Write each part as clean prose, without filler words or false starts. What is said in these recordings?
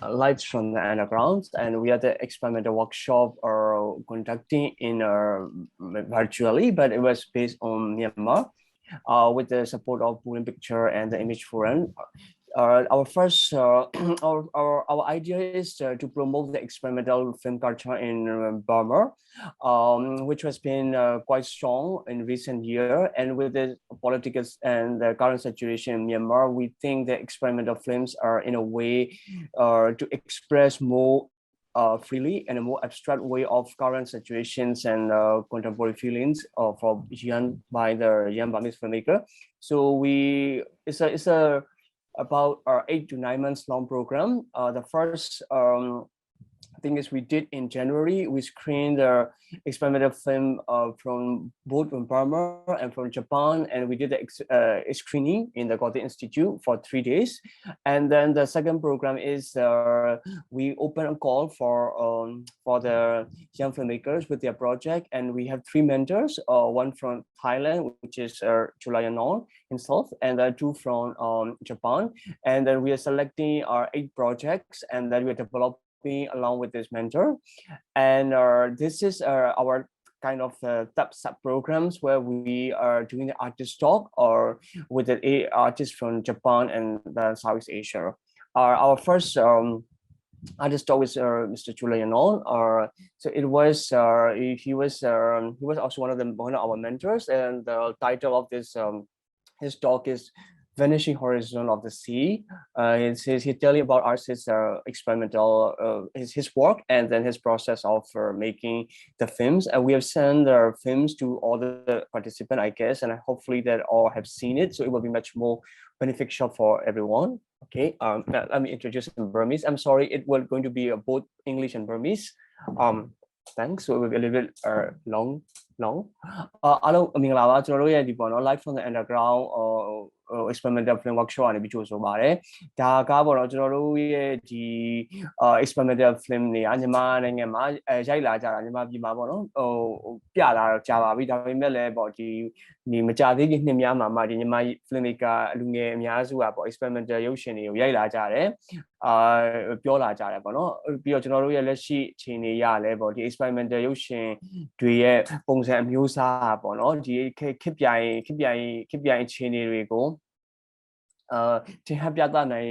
lights from the underground, and we had the experimental workshop conducting in virtually, but it was based on Myanmar with the support of Boolean Picture and the Image Forum. Our first our idea is to promote the experimental film culture in Burma, which has been quite strong in recent year. And with the political and the current situation in Myanmar, we think that experimental films are in a way to express more freely and a more abstract way of current situations and contemporary feelings by the young Burmese filmmaker. So it's a about 8 to 9 months long program. The first thing is we did in January, we screened the experimental film from both from Burma and from Japan, and we did the screening in the Goethe Institute for 3 days. And then the second program is we open a call for the young filmmakers with their project, and we have 3 mentors, one from Thailand, which is Chulayarnnon himself, and 2 from Japan. And then we are selecting our 8 projects, and then we develop along with this mentor. And this is our kind of sub programs where we are doing the artist talk or with the artists from Japan and the Southeast Asia. Our first artist talk with Mr. Chulayarnnon. So it was he was also one of our mentors, and the title of this his talk is Vanishing Horizon of the Sea. He's telling about his experimental, his work, and then his process of making the films. And we have sent our films to all the participants, I guess, and hopefully that all have seen it. So it will be much more beneficial for everyone. Okay, let me introduce in Burmese. I'm sorry, it will going to be both English and Burmese. Thanks. So it will be a little bit long. အားလုံးမင်္ဂလာပါကျွန်တော်တို့ရဲ့ဒီပေါ့နော် live from the underground experimental film workshop ကနေပြီးကြိုဆိုပါတယ်ဒါကပေါ့နော်ကျွန်တော်တို့ရဲ့ဒီ experimental film တွေကမြန်မာနိုင်ငံမှာရိုက်လာကြတာမြန်မာပြည်မှာပေါ့နော်ပြလာတော့ကြာပါပြီဒါပေမဲ့လည်းပေါ့ဒီမကြာသေးခင်နှစ်များမှာမှဒီမြန်မာ filmmaker လူငယ်အများစုကပေါ့ experimental ရုပ်ရှင်တွေကိုရိုက်လာကြတယ်ပြောလာကြတယ်ပေါ့နော်ပြီးတော့ကျွန်တော်တို့ရဲ့လက်ရှိအခြေအနေရလဲပေါ့ဒီ experimental ရုပ်ရှင်တွေရဲ့ပုံစံအမျိုးအစားပေါ့နော်ဒီခစ်ပြိုင်အခြေအနေတွေကိုထင်ဟပ်ပြသနိုင်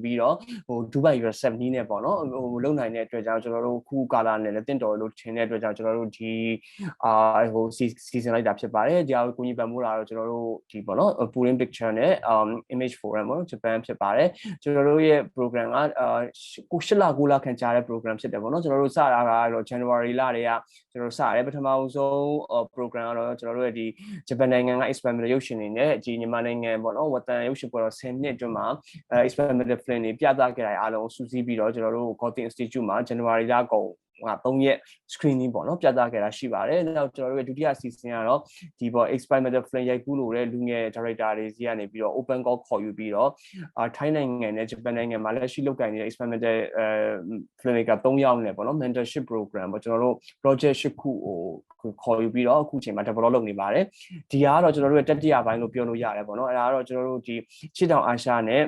ပြီးတော့ဒူဘိုင်7နီးနဲ့ပေါ့နော်လုံနိုင်တဲ့အတွက်ကြောင့်ကျွန်တော်တို့ခုကာလာနဲ့လည်းတင့်တော်လို့ထင်တဲ့အတွက်ကြောင့်ကျွန်တော်တို့ဒီစီစဉ်လိုက်တာဖြစ်ပါတယ်ဒီအားကိုညီပံမိုးလာတော့ကျွန်တော်တို့ဒီပေါ့နော် Boolean Picture နဲ့ Image Forum ပေါ့နော်ဂျပန်ဖြစ်ပါတယ်ကျွန်တော်တို့ရဲ့ program က9လခန့်ကြာတဲ့ program ဖြစ်တယ်ပေါ့နော်ကျွန်တော်တို့စတာကတော့ January လတွေကကျွန်တော်စရတယ်ပထမဆုံး program ကတော့ကျွန်တော်တို့ရဲ့ဒီဂျပန်နိုင်ငံက experimental ရုပ်ရှင်တွေနဲ့ဒီမြန်မာနိုင်ငံပေါ့နော်ရုပ်ရှင်ပေါ်တော့10နှစ်အတွင်းမှာ experimental film တွေပြသခဲ့တာအားလုံးစုစည်းပြီးတော့ကျွန်တော်တို့ Goethe Institute မှာ January လကုန်3ရက် screening ပေါ့နော်ပြသခဲ့တာရှိပါတယ်နောက်ကျွန်တော်တို့ရဲ့ဒုတိယ season ကတော့ဒီပေါ့ experimental film ရိုက်ကူးလို့တဲ့လူငယ် director တွေစီကနေပြီးတော့ open call ခေါ်ယူပြီးတော့ထိုင်းနိုင်ငံနဲ့ဂျပန်နိုင်ငံမှာလက်ရှိလုပ်ကိုင်နေတဲ့ experimental filmmaker 3ယောက်နဲ့ပေါ့နော် mentorship program ပေါ့ကျွန်တော်တို့ project 10ခုကိုခေါ်ယူပြီးတော့အခုချိန်မှာ develop လုပ်နေပါတယ်ဒီကတော့ကျွန်တော်တို့ရဲ့တတိယပိုင်းလို့ပြောလို့ရတယ်ပေါ့နော်အဲဒါကတော့ကျွန်တော်တို့ဒီရှစ်တောင်အာရှနဲ့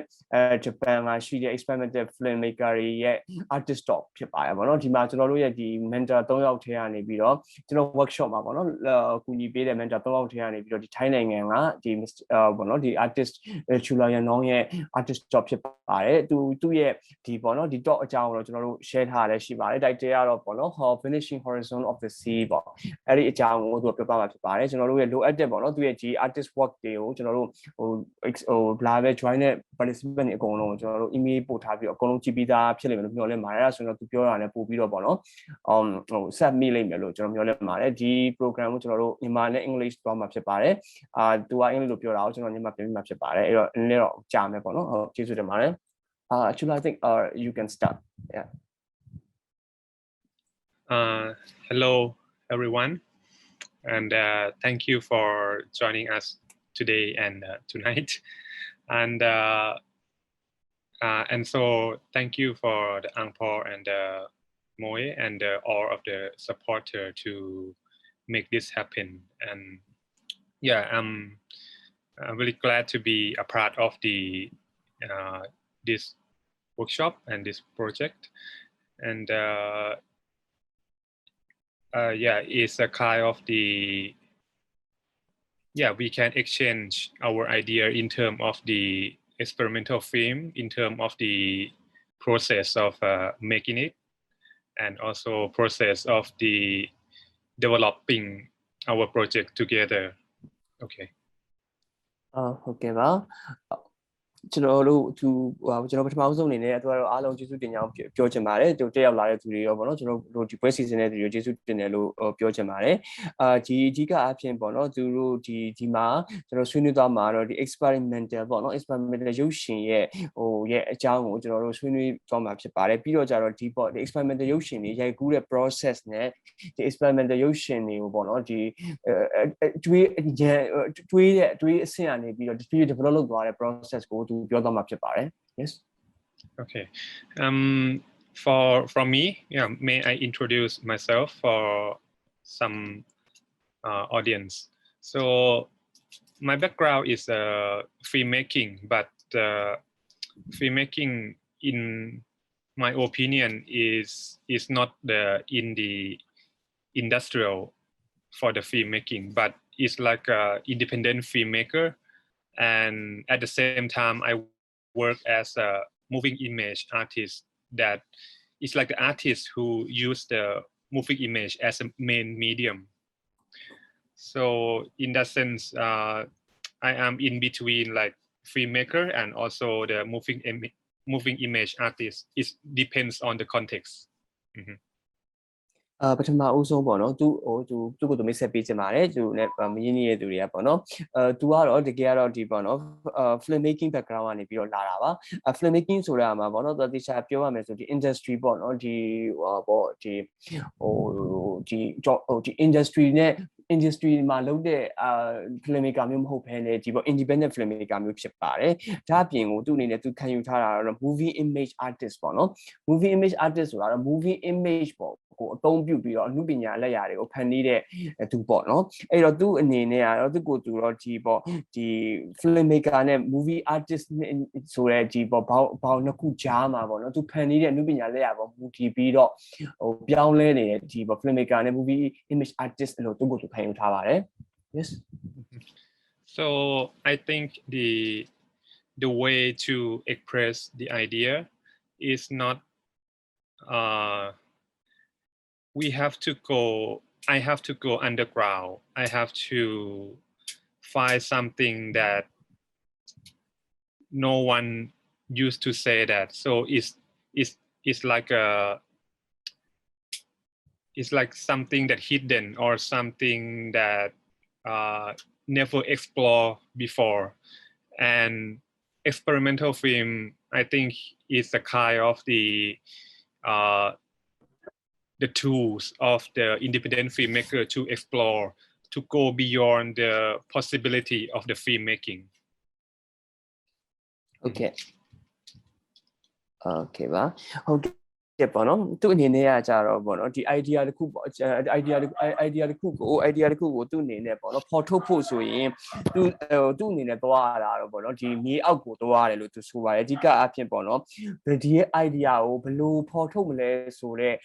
ဂျပန်မှာရှိတဲ့ experimental filmmaker တွေရဲ့ artist talk ဖြစ်ပါတယ်ပေါ့နော်ဒီမှာကျွန်တော်တို့ရဲ့ဒီ mentor 3ယောက်ထဲကနေပြီးတော့ကျွန်တော် workshop မှာပေါ့နော်ကူညီပေးတဲ့ mentor 3ယောက်ထဲကနေပြီးတော့ဒီထိုင်းနိုင်ငံကဒီပေါ့နော်ဒီ artist Chulayarnnon ရဲ့ artist talk ဖြစ်ပါတယ်သူ့ရဲ့ဒီပေါ့နော်ဒီ talk အကြောင်းကိုတော့ကျွန်တော်တို့ share ထားရရှိပါတယ် title ကတော့ပေါ့နော် Vanishing Horizon of the Sea ပေါ့အဲ့ဒီအကြောင်းကိုသူပြောပြမှာဖြစ်ပါတယ်ကျွန်တော်တို့ရဲ့လိုအပ်တဲ့ပေါ့နော်သူရဲ့ဒီ artist work တွေကိုကျွန်တော်တို့လာပဲ join တဲ့ participant တွေအကုန်လုံးကျွန်တော်တို့ email ပို့ထားပြီးတော့အကုန်လုံးကြည့်ပြီးသားဖြစ်လိမ့်မယ်လို့မျှော်လင့်ပါတယ်အဲ့ဒါဆိုတော့သူပြောတာလည်းပို့ပြီးတော့ပေါ့နော်ဆက်မိလိမ့်မယ်လို့ကျွန်တော်မျှော်လင့်ပါတယ်ဒီ program ကိုကျွန်တော်တို့မြန်မာနဲ့ English သွားမှာဖြစ်ပါတယ်သူကအင်္ဂလိပ်လိုပြောတာကိုကျွန်တော်မြန်မာပြန်ပြီးမှာဖြစ်ပါတယ်အဲ့တော့နည်းနည်းတော့ကြာမယ်ပေါ့နော်ကျေးဇူးတင်ပါတယ် Chula, I think you can start. Yeah. Hello, everyone, and thank you for joining us today and tonight. And so thank you for the Angpor and Moe and all of the supporter to make this happen. And yeah, I'm really glad to be a part of the this workshop and this project. And yeah, it's a kind of the, yeah, we can exchange our idea in terms of the experimental film, in terms of the process of making it, and also process of the developing our project together. Okay. Okay, well. ကျွန်တော်တို့သူကျွန်တော်ပထမဆုံးအနေနဲ့သူကတော့အားလုံးကျေးဇူးတင်ကြအောင်ပြောချင်ပါတယ်သူတက်ရောက်လာတဲ့သူတွေရောပေါ့နော်ကျွန်တော်တို့ဒီပွဲစီစဉ်တဲ့သူတွေကျေးဇူးတင်တယ်လို့ပြောချင်ပါတယ်ဒီအဓိကအဖြစ်ပေါ့နော်သူတို့ဒီမှာကျွန်တော်ဆွေးနွေးသွားမှာတော့ဒီ experimental ပေါ့နော် experimental ရုပ်ရှင်ရဲ့ရဲ့အကြောင်းကိုကျွန်တော်တို့ဆွေးနွေးသွားမှာဖြစ်ပါတယ်ပြီးတော့ကြတော့ဒီပေါ့ဒီ experimental ရုပ်ရှင်တွေရိုက်ကူးတဲ့ process နဲ့ဒီ experimental ရုပ်ရှင်တွေကိုပေါ့နော်ဒီတွေးအဆင့်အနေပြီးတော့ဒီ develop လုပ်သွားတဲ့ process ကိုသူပြောသွားမှာဖြစ်ပါတယ် yes okay from me, yeah, may I introduce myself for some audience. So my background is filmmaking, but filmmaking in my opinion is not in the industrial for the filmmaking, but it's like a independent filmmaker, and at the same time I work as a moving image artist. That is like the artist who use the moving image as a main medium. So in that sense, I am in between like filmmaker and also the moving image artist. It depends on the context. Mm-hmm. ပထမအဦးဆုံးပေါ့နော်သူကိုသူမိတ်ဆက်ပေးချင်ပါတယ်သူနဲ့မရင်းနှီးတဲ့သူတွေကပေါ့နော်သူကတော့တကယ်ကတော့ဒီပေါ့နော်filmmaking background ကနေပြီးတော့လာတာပါ filmmaking ဆိုတာမှာပေါ့နော်သူတခြားပြောရမယ်ဆိုဒီ industry ပေါ့နော်ဒီပေါ့ဒီ industry နဲ့ industry မှာလုပ်တဲ့filmmaker မျိုးမဟုတ်ဘဲねဒီပေါ့ independent filmmaker မျိုးဖြစ်ပါတယ်ဒါအပြင်ကိုသူ့အနေနဲ့သူခံယူထားတာတော့ movie image artist ပေါ့နော် movie image artist ဆိုတာတော့ movie image ပေါ့ကိုအသုံးပြုပြီးတော့အမှုပညာလက်ရာတွေကိုဖန်တီးတဲ့သူပေါ့နော်အဲ့တော့သူ့အနေနဲ့ကတော့သူ့ကိုသူတော့ဒီပေါ့ဒီ filmmaker နဲ့ movie artist ဆိုတဲ့ဒီပေါ့ဘောင်နှစ်ခုကြားမှာပေါ့နော်သူဖန်တီးတဲ့အမှုပညာလက်ရာပေါ်မူတည်ပြီးတော့ပြောင်းလဲနေတဲ့ဒီပေါ့ filmmaker နဲ့ movie image artist လို့သူ့ကိုသူခံယူထားပါတယ် yes so I think the way to express the idea is not I have to go underground. I have to find something that no one used to say that. So it's like something that hidden or something that never explored before. And experimental film, I think, is a kind of the tools of the independent filmmaker to explore, to go beyond the possibility of the filmmaking. Okay. Okay ပါဟုတ်ကဲ့ပေါ့နော်သူ့အနေနဲ့ကကြတော့ပေါ့နော်ဒီ idea တစ်ခုပေါ့ idea တစ်ခုကိုသူ့အနေနဲ့ပေါ့နော်ပေါ်ထုတ်ဖို့ဆိုရင်သူ့အနေနဲ့သွားရတာတော့ပေါ့နော်ဒီမြေအောက်ကိုသွားရတယ်လို့သူဆိုပါတယ်အဓိကအဖြစ်ပေါ့နော်ဒီရဲ့ idea ကိုဘယ်လိုပေါ်ထုတ်မလဲဆိုတော့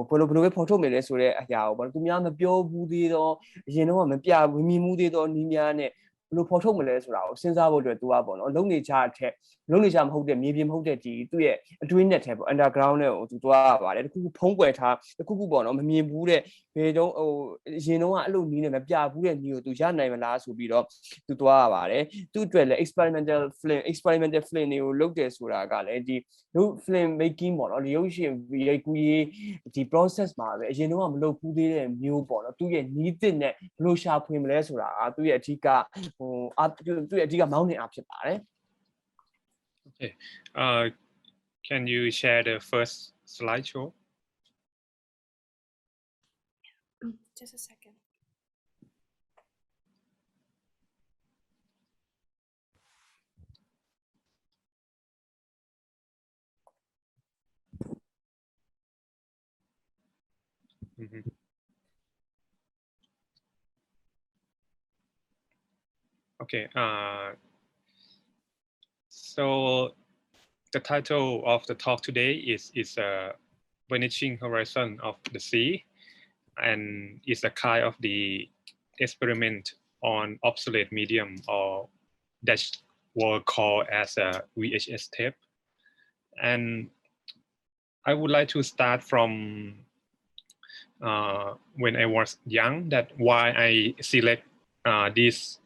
ဘယ်လိုပဲပေါ်ထုတ်မလဲဆိုတဲ့အရာကိုပေါ့နော်သူများမပြောဘူးသေးတော့အရင်တော့မပြဘူးမြင်မှုသေးတော့နီးများနဲ့ဘယ်လိုပေါ်ထုတ်မလဲဆိုတာကိုစဉ်းစားဖို့အတွက်သူကပေါ့နော်လုံနေချအထက်လုံနေချမဟုတ်တဲ့မြေပြင်မဟုတ်တဲ့ဒီသူ့ရဲ့အတွင်းနဲ့ထဲပေါ့ underground နဲ့ကိုသူသွားရပါတယ်တခုခုဖုံးကွယ်ထားတခုခုပေါ့နော်မမြင်ဘူးတဲ့ဘယ်တော့အရင်တော့အဲ့လိုနီးနေမပြဘူးတဲ့နီးကိုသူရနိုင်မလားဆိုပြီးတော့သူသွားရပါတယ်သူ့အတွက်လည်း experimental film တွေကိုလုပ်တယ်ဆိုတာကလည်းဒီ film making ပေါ့နော်ဒီရုပ်ရှင်ရိုက်ကူးရေးဒီ process မှာပဲအရင်တော့မလုပ်ဘူးသေးတဲ့မျိုးပေါ့နော်သူ့ရဲ့နီးတစ်နဲ့ဘယ်လိုရှာဖွေမလဲဆိုတာကသူ့ရဲ့အဓိကသူ့ရဲ့အဓိကမောင်းနှင်အားဖြစ်ပါတယ် Okay. Can you share the first slideshow? Just a second. Mm-hmm. Okay. So the title of the talk today is Vanishing Horizon of the Sea, and it's a kind of the experiment on obsolete medium, or that was called as a VHS tape. And I would like to start from when I was young, that why I select this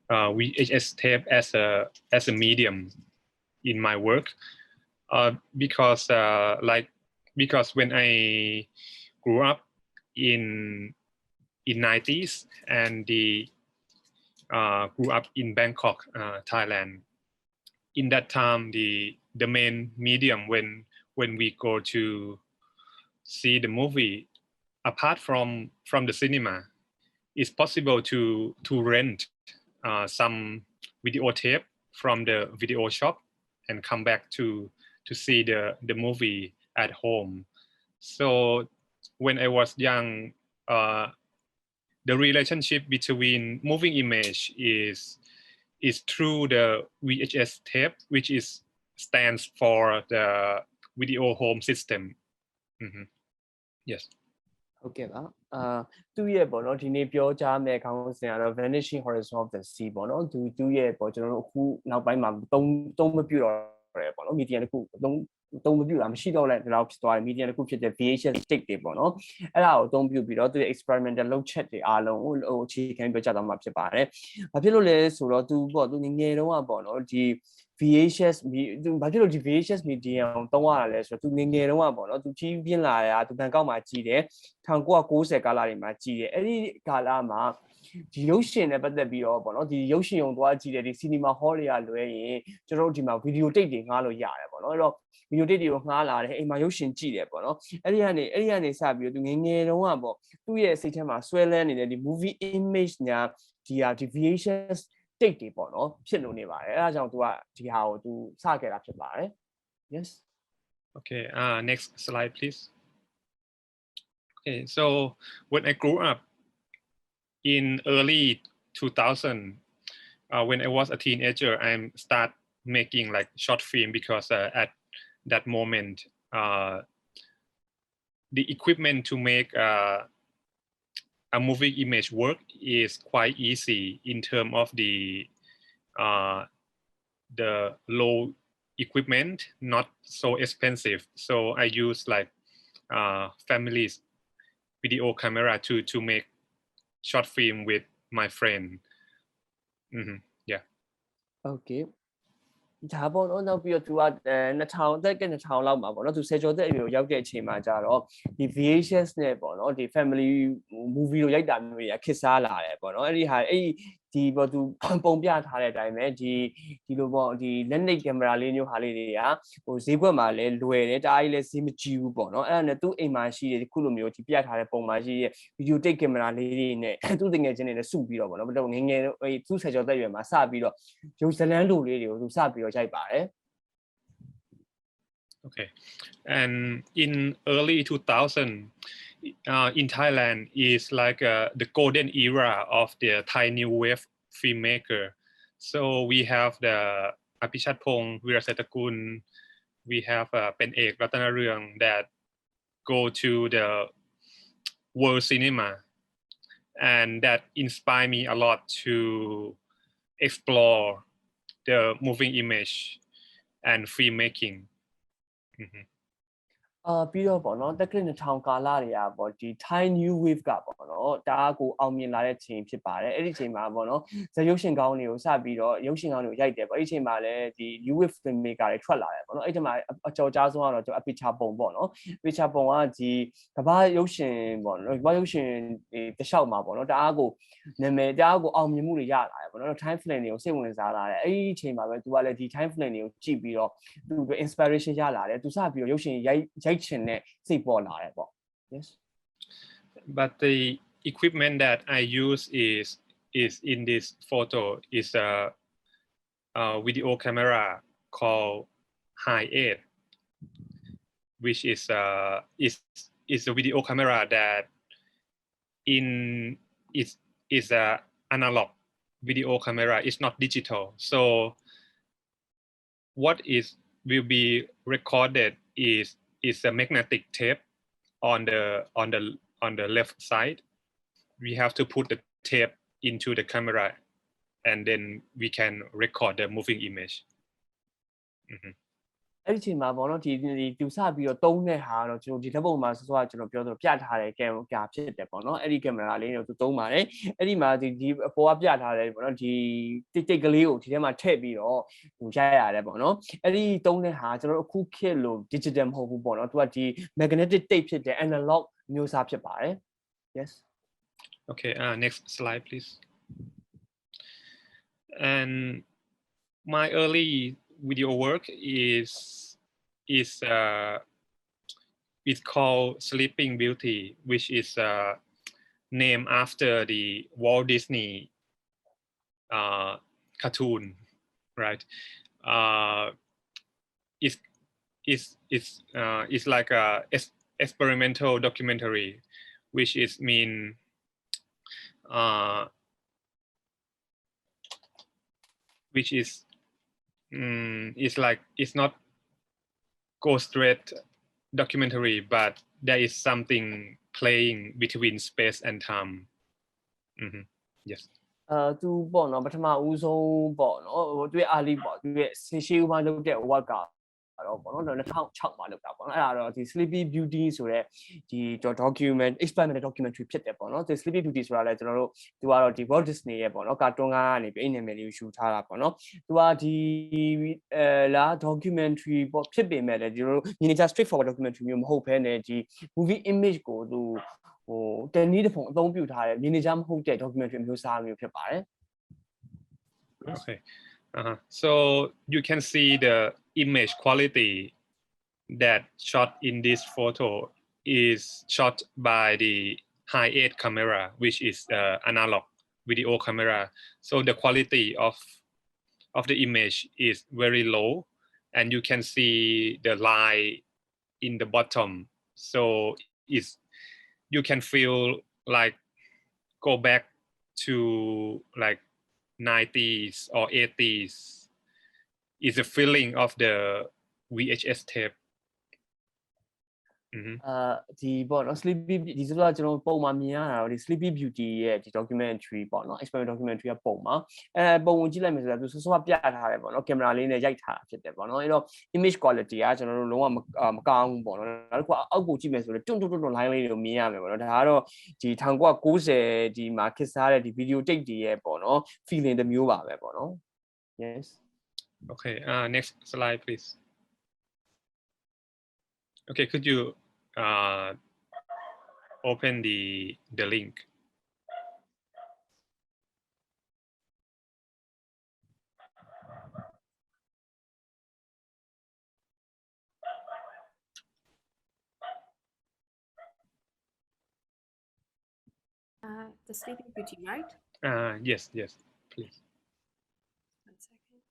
VHS tape as a medium in my work, because because when I grew up in 90s and grew up in Bangkok, Thailand. In that time, the main medium when we go to see the movie, apart from the cinema, it's possible to rent some video tape from the video shop and come back to see the movie at home. So when I was young, the relationship between moving image is through the VHS tape, which stands for the video home system. Yes. ဟုတ်ကဲ့ပါသူ့ရဲ့ပေါ့နော်ဒီနေ့ပြောကြားမယ့်ခေါင်းစဉ်ကတော့ Vanishing Horizon of the Sea ပေါ့နော်သူ့ရဲ့ပေါ့ကျွန်တော်တို့အခုနောက်ပိုင်းမှာသုံးမပြတော့တယ်ပေါ့နော် media တစ်ခုသုံးမပြတာမရှိတော့တဲ့လောက်ဖြစ်သွားတယ် media တစ်ခုဖြစ်တဲ့ VHS stick တွေပေါ့နော်အဲ့ဒါကိုအသုံးပြုပြီးတော့သူရဲ့ experimental လုပ်ချက်တွေအားလုံးကိုအခြေခံပြောကြားသွားမှာဖြစ်ပါတယ်ဘာဖြစ်လို့လဲဆိုတော့သူငငယ်တုန်းကပေါ့နော်ဒီ VHS ဘာဖြစ်လို့ဒီ VHS media ကိုသုံးရတာလဲဆိုတော့သူငငယ်တုန်းကပေါ့နော်သူကြီးပြင်းလာတာသူဘန်ကောက်မှာကြီးတယ်1990ကာလတွေမှာကြီးတယ်အဲ့ဒီကာလမှာဒီရုပ်ရှင်နဲ့ပတ်သက်ပြီးတော့ပေါ့နော်ဒီရုပ်ရှင်ုံသွားကြည့်တယ်ဒီ cinema hall တွေကလွဲရင်ကျွန်တော်တို့ဒီမှာ video tape တွေငှားလို့ရတယ်ပေါ့နော်အဲ့တော့ video tape တွေကိုငှားလာတယ်အိမ်မှာရုပ်ရှင်ကြည့်တယ်ပေါ့နော်အဲ့ဒီကနေစပြီးတော့သူငငယ်တုန်းကပေါ့သူ့ရဲ့စိတ်ထဲမှာဆွဲလန်းနေတဲ့ဒီ movie image ညာဒီ VHS tape တွေပေါ့နော်ဖြစ်လို့နေပါတယ်အဲ့ဒါကြောင့်သူကဒီဟာကိုသူစခဲ့တာဖြစ်ပါတယ် yes okay next slide please. Okay, so when I grew up in early 2000, when I was a teenager, I start making like short film because at that moment the equipment to make a movie image work is quite easy in terms of the low equipment, not so expensive. So I use like family's video camera to make short film with my friend. Yeah. Okay. ဒါပေါ့နော်နောက်ပြီးတော့သူက2000တက်က2000လောက်မှာပေါ့နော်သူဆယ်ကျော်သက်အရွယ်ရောက်တဲ့အချိန်မှာကြတော့ဒီ VHS နဲ့ပေါ့နော်ဒီ family movie ကိုရိုက်တာမျိုးတွေကခက်စားလာတယ်ပေါ့နော်အဲ့ဒီပေါ့သူပုံပြထားတဲ့အတိုင်းပဲဒီလိုပေါ့ဒီလက်နိတ်ကင်မရာလေးမျိုးဟာလေးတွေကဟိုဈေးကွက်မှာလည်းလွယ်တယ်တအားကြီးလည်းဈေးမကြီးဘူးပေါ့နော်အဲ့ဒါနဲ့သူ့အိမ်မှာရှိတဲ့ခုလိုမျိုးဒီပြထားတဲ့ပုံမှာရှိတဲ့ video tape ကင်မရာလေးတွေနဲ့သူ့တငယ်ချင်းတွေနဲ့စုပြီးတော့ပေါ့နော်ဘယ်တော့ငငယ်သူ့ဆယ်ကျော်သက်ရွယ်မှာစပြီးတော့ရုပ်ဇလန်းလိုလေးတွေကိုသူစပြီးတော့ရိုက်ပါတယ် Okay, and in early 2000 in Thailand is like the golden era of the Thai new wave filmmaker. So we have the Apichatpong Weerasatakul, we have Pen Ek Ratanaryong that go to the world cinema, and that inspired me a lot to explore the moving image and filmmaking. ပြီးတော့ပေါ့နော်တက္ကသိုလ်2000ကာလတွေကပေါ့ဒီ Thai new wave ကပေါ့နော်တအားကိုအောင်မြင်လာတဲ့ချိန်ဖြစ်ပါတယ်အဲ့ဒီချိန်မှာပေါ့နော်ဇာတ်ရုပ်ရှင်ကောင်းတွေကိုစပြီးတော့ရုပ်ရှင်ကောင်းတွေကိုရိုက်တယ်ပေါ့အဲ့ဒီချိန်မှာလည်းဒီ new wave filmmaker တွေထွက်လာတယ်ပေါ့နော်အဲ့ဒီမှာအကျော်ကြားဆုံးကတော့ကျွန်တော်အပိချာပုံပေါ့နော်အပိချာပုံကဒီကမ္ဘာရုပ်ရှင်ပေါ့နော်ကမ္ဘာရုပ်ရှင်တခြားမှာပေါ့နော်တအားကိုနာမည်တအားကိုအောင်မြင်မှုတွေရလာတယ်ပေါ့နော် time frame တွေကိုစိတ်ဝင်စားလာတယ်အဲ့ဒီချိန်မှာပဲသူကလည်းဒီ time frame တွေကိုကြည့်ပြီးတော့သူ့ inspiration ရလာတယ်သူစပြီးတော့ရုပ်ရှင်ရိုက်ချင်တဲ့စိတ်ပေါ်လာတယ်ပေါ့ yes but the equipment that I use is in this photo is a video camera called High 8, which is a video camera that is a analog video camera. It's not digital. So what is will be recorded is a magnetic tape on the left side. We have to put the tape into the camera, and then we can record the moving image. အဲ့ဒီချိန်မှာပေါ့နော်ဒီတူစပြီးတော့တုံးတဲ့ဟာတော့ကျွန်တော်ဒီဓာတ်ပုံမှာစောစောကကျွန်တော်ပြောသလိုပြထားတဲ့ကင်မရာဖြစ်တယ်ပေါ့နော်အဲ့ဒီကင်မရာလေးကိုသူသုံးပါတယ်အဲ့ဒီမှာဒီအပေါ်ကပြထားတယ်ပေါ့နော်ဒီတိတ်ကလေးကိုဒီထဲမှာထည့်ပြီးတော့ဟိုရိုက်ရတယ်ပေါ့နော်အဲ့ဒီတုံးတဲ့ဟာကျွန်တော်တို့အခုခေတ်လို့ digital မဟုတ်ဘူးပေါ့နော်သူကဒီ magnetic tape ဖြစ်တဲ့ analog မျိုးစားဖြစ်ပါတယ် yes okay next slide please and my early video work is called Sleeping Beauty, which is named after the Walt Disney cartoon, right? It's like a experimental documentary, which is which is it's like it's not go straight documentary, but there is something playing between space and time. Yes. သူပေါ့နော်ပထမဦးဆုံးပေါ့နော်ဟိုသူရဲ့အားလေးပေါ့သူရဲ့ရှေးဦးမှလုပ်တဲ့ work ကတော့ပေါ့နော်2006မှာလုပ်တာပေါ့နော်အဲ့ဒါတော့ဒီ Sleepy Beauty ဆိုတဲ့ဒီ document experimental documentary ဖြစ်တယ်ပေါ့နော်ဒီ Sleepy Beauty ဆိုတာလည်းကျွန်တော်တို့သူကတော့ဒီ Walt Disney ရဲ့ပေါ့နော်ကာတွန်းကားကနေပြီးအဲ့နာမည်လေးကိုယူထားတာပေါ့နော်သူကဒီလာ documentary ပေါ့ဖြစ်ပေမဲ့လည်းကျွန်တော်တို့ miniature straightforward documentary မျိုးမဟုတ်ဘဲနဲ့ဒီ movie image ကိုသူဟိုတနည်းတစ်ပုံအသုံးပြုထားတဲ့ miniature မဟုတ်တဲ့ documentary မျိုးစားမျိုးဖြစ်ပါတယ် Okay. So you can see the image quality that shot in this photo is shot by the high-end camera, which is analog video camera. So the quality of the image is very low, and you can see the line in the bottom. So you can feel like go back to like 90s or 80s. It's a feeling of the VHS tape. ဒီပေါ့နော် Sleepy ဒီဆိုတော့ကျွန်တော်ပုံမှာမြင်ရတာတော့ဒီ Sleepy Beauty ရဲ့ဒီ documentary ပေါ့နော် experimental documentary ကပုံမှာပုံဝင်ကြည့်လိုက်မယ်ဆိုတော့သူစောစောပြထားတယ်ပေါ့နော်ကင်မရာလေးနဲ့ရိုက်ထားတာဖြစ်တယ်ပေါ့နော်အဲ့တော့ image quality ကကျွန်တော်တို့လုံးဝမကောင်းဘူးပေါ့နော်နောက်တစ်ခုအောက်ကိုကြည့်မယ်ဆိုတော့တွန့် line လေးတွေကိုမြင်ရမယ်ပေါ့နော်ဒါကတော့ဒီ1990ဒီမှာခေတ်စားတဲ့ဒီ video tape တွေရဲ့ပေါ့နော် feeling တစ်မျိုးပါပဲပေါ့နော် yes okay next slide please okay could you open the link. The Sleeping Beauty, right? Yes, please. One second.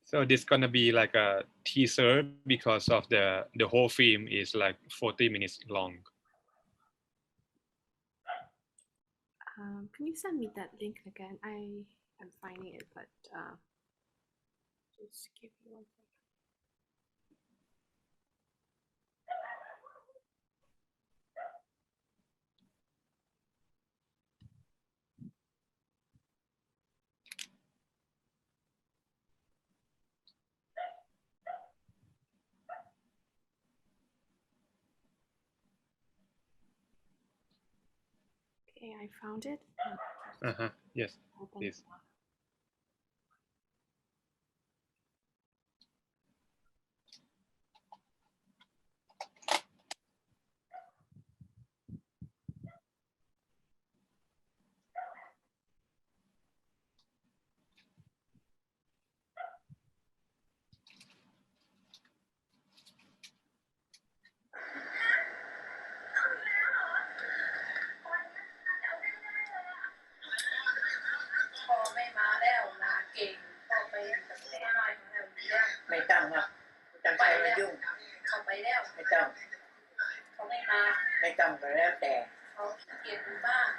So this is gonna be like a teaser because of the whole film is like 40 minutes long. Can you send me that link again? I am finding it, but just give me 1 second. Okay, I found it. Yes, please. จำก็แล้วแต่เขาเก็บอยู่บ้าง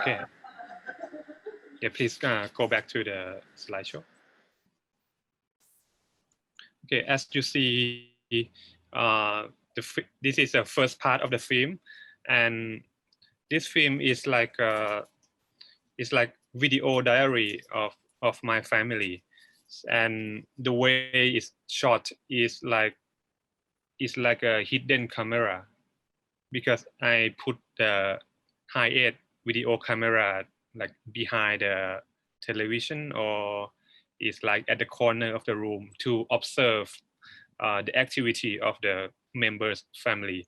Okay. Yeah, please go back to the slideshow. Okay, as you see, this is the first part of the film, and this film is like video diary of my family, and the way it's shot is like a hidden camera, because I put the high-end video camera like behind the television, or is like at the corner of the room to observe the activity of the members' family.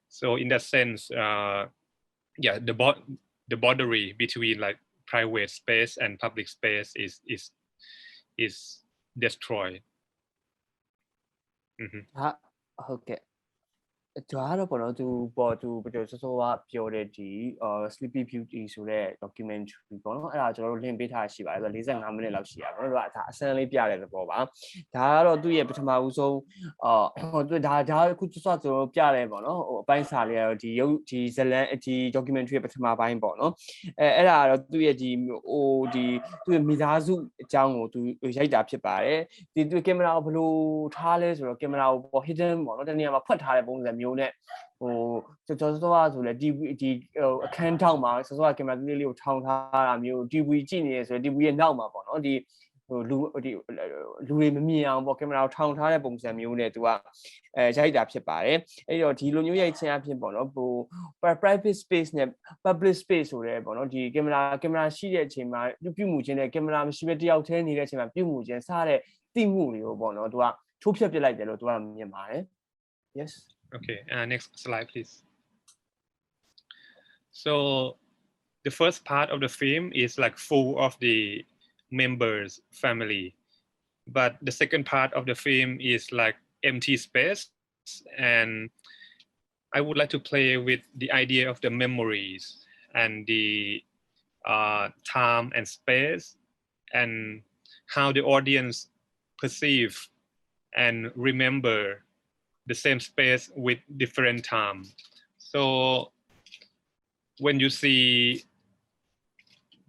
So in that sense, yeah, the boundary between like private space and public space is destroyed. Okay. ဒါကတော့ပေါ့နော်သူစောစောကပြောတဲ့ဒီ Sleepy Beauty ဆိုတဲ့ documentary ပေါ့နော်အဲ့ဒါကျွန်တော်တို့ link ပေးထားရှိပါတယ်ဆိုတော့45မိနစ်လောက်ရှိရပါတော့ဒါအစမ်းလေးပြတဲ့သဘောပါဒါကတော့သူ့ရဲ့ပထမဦးဆုံးသူဒါအခုစောစောကျွန်တော်ပြတယ်ပေါ့နော်ဟိုအပိုင်းစာလေးကတော့ဒီဇလန်ဒီ documentary ရဲ့ပထမပိုင်းပေါ့နော်အဲ့ဒါကတော့သူ့ရဲ့သူ့ရဲ့မိသားစုအကြောင်းကိုသူရိုက်တာဖြစ်ပါတယ်ဒီသူကင်မရာကိုဘယ်လိုထားလဲဆိုတော့ကင်မရာကို hidden ပေါ့နော်တနည်းအားဖြင့်ဖွက်ထားတဲ့ပုံစံမျိုးနဲ့ဟိုစောစောဆိုလဲဒီအခန်းထောက်မှာစောစောကင်မရာလေးကိုထောင်ထားတာမျိုး TV ကြည့်နေရဆိုရင် TV ရဲ့နောက်မှာပေါ့နော်ဒီဟိုလူတွေမမြင်အောင်ပေါ့ကင်မရာကိုထောင်ထားတဲ့ပုံစံမျိုးနဲ့သူကရိုက်တာဖြစ်ပါတယ်အဲ့တော့ဒီလိုမျိုးရိုက်ခြင်းအဖြစ်ပေါ့နော်ဟို private space နဲ့ public space ဆိုတဲ့ပေါ့နော်ဒီကင်မရာရှိတဲ့အချိန်မှာပြုမှုခြင်းနဲ့ကင်မရာမရှိဘဲတယောက်တည်းနေတဲ့အချိန်မှာပြုမှုခြင်းစတဲ့သိမှုတွေကိုပေါ့နော်သူကချိုးဖျက်ပစ်လိုက်တယ်လို့သူကမြင်ပါတယ် Yes. Okay, next slide, please. So the first part of the film is like full of the members' family, but the second part of the film is like empty space, and I would like to play with the idea of the memories and the time and space, and how the audience perceive and remember the same space with different time. So when you see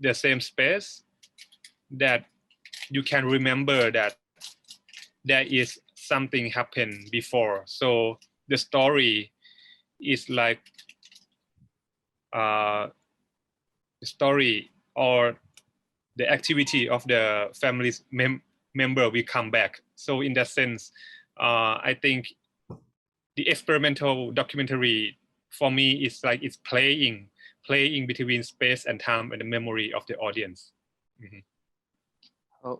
the same space, that you can remember that there is something happened before. So the story is like the story or the activity of the family's member will come back. So in that sense, I think the experimental documentary for me is like it's playing between space and time and the memory of the audience. ဟုတ်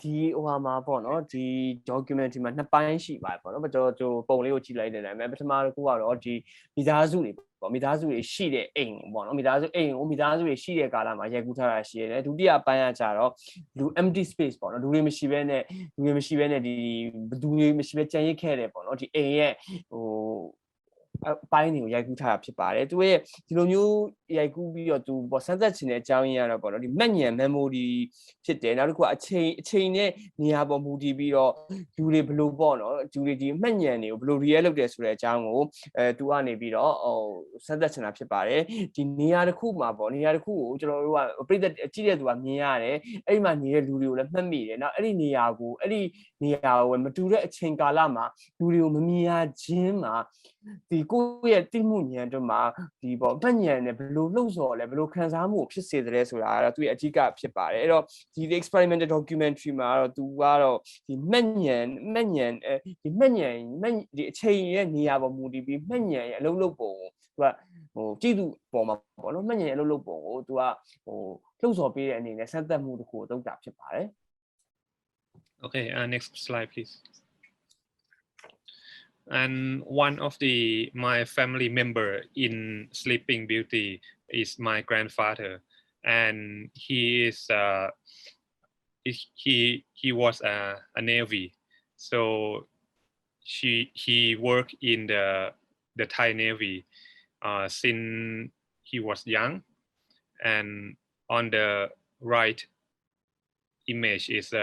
ဒီဟိုမှာပေါ့နော်ဒီ documentary မှာနှစ်ပိုင်းရှိပါတယ်ပေါ့နော်ကျွန်တော်ပုံလေးကိုကြည့်လိုက်တဲ့နာမည်ပထမတစ်ခုကတော့ဒီမိသားစုတွေပေါ့မိသားစုတွေရှိတဲ့အိမ်ပေါ့နော်မိသားစုတွေရှိတဲ့ကာလမှာရိုက်ကူးထားတာရှိရတယ်ဒုတိယပိုင်းကကြတော့လူ empty space ပေါ့နော်လူတွေမရှိဘဲနဲ့ဒီဘသူတွေမရှိဘဲကြံရစ်ခဲ့တယ်ပေါ့နော်ဒီအိမ်ရဲ့ဟို ပိုင်းတွေကိုရိုက်ကူးထားတာဖြစ်ပါတယ်သူရဲ့ဒီလိုမျိုးရိုက်ကူးပြီးတော့သူပေါ့စမ်းသပ်ချင်တဲ့အကြောင်းရင်းကတော့ပေါ့နော်ဒီမှတ်ဉာဏ် memory ဖြစ်တယ်နောက်တစ်ခုကအချိန်နဲ့နေရာပေါ်မူတည်ပြီးတော့လူတွေဘယ်လိုပေါ့နော်လူတွေဒီမှတ်ဉာဏ်တွေကိုဘယ်လို react လုပ်တယ်ဆိုတဲ့အကြောင်းကိုသူကနေပြီးတော့စမ်းသပ်ချင်တာဖြစ်ပါတယ်ဒီနေရာတစ်ခုမှာပေါ့နေရာတစ်ခုကိုကျွန်တော်တို့ကပြည့်တဲ့ကြည့်တဲ့သူကမြင်ရတယ်အဲ့ဒီမှာနေတဲ့လူတွေကိုလည်းမှတ်မိတယ်နောက်အဲ့ဒီနေရာကိုမတူတဲ့အချိန်ကာလမှာလူတွေကိုမမြင်ရခြင်းမှာဒီကိုယ့်ရဲ့တိမှုဉာဏ်တို့မှာဒီပေါ့မှတ်ဉာဏ်နဲ့ဘယ်လိုလှုပ်ဆော်လဲဘယ်လိုခံစားမှုကိုဖြစ်စေတယ်ဆိုတာကတော့သူရဲ့အဓိကဖြစ်ပါတယ်အဲ့တော့ဒီ experimental documentary မှာတော့သူကတော့ဒီမှတ်ဉာဏ်ဒီအချိန်ရဲ့နေရာပေါ်မူတည်ပြီးမှတ်ဉာဏ်ရဲ့အလုပ်လုပ်ပုံကိုသူကကြည့်သူပေါ်မှာပေါ့နော်မှတ်ဉာဏ်ရဲ့အလုပ်လုပ်ပုံကိုသူကလှုပ်ဆော်ပေးတဲ့အနေနဲ့စမ်းသပ်မှုတစ်ခုကိုလုပ်တာဖြစ်ပါတယ် Okay, next slide please. And one of my family member in Sleeping Beauty is my grandfather, and he was a Navy, so he worked in the Thai Navy since he was young, and on the right image is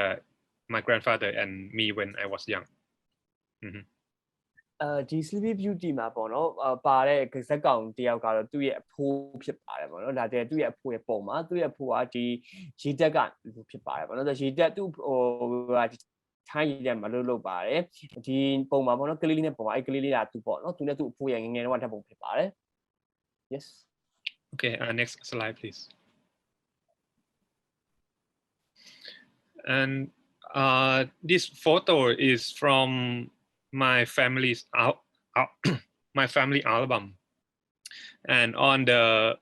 my grandfather and me when I was young. Mm-hmm. ဒီ Sleeping Beauty မှာပေါ့နော်ပါတဲ့ဇက်ကောင်တယောက်ကတော့သူ့ရဲ့အဖိုးဖြစ်ပါတယ်ပေါ့နော်ဒါတည်းသူ့ရဲ့အဖိုးရဲ့ပုံမှာသူ့ရဲ့အဖိုးကဒီရေတက်ကဖြစ်ပါတယ်ပေါ့နော်ရေတက်သူ့ထိုင်းရေတက်မှာလုပ်ပါတယ်ဒီပုံမှာပေါ့နော်ကလေးလေးနဲ့ပုံမှာအဲ့ကလေးလေးကသူပေါ့နော်သူနဲ့သူ့အဖိုးရဲ့ငယ်ငယ်တုန်းကဓာတ်ပုံဖြစ်ပါတယ် Yes Okay next slide please and this photo is from my family's my family album, and on the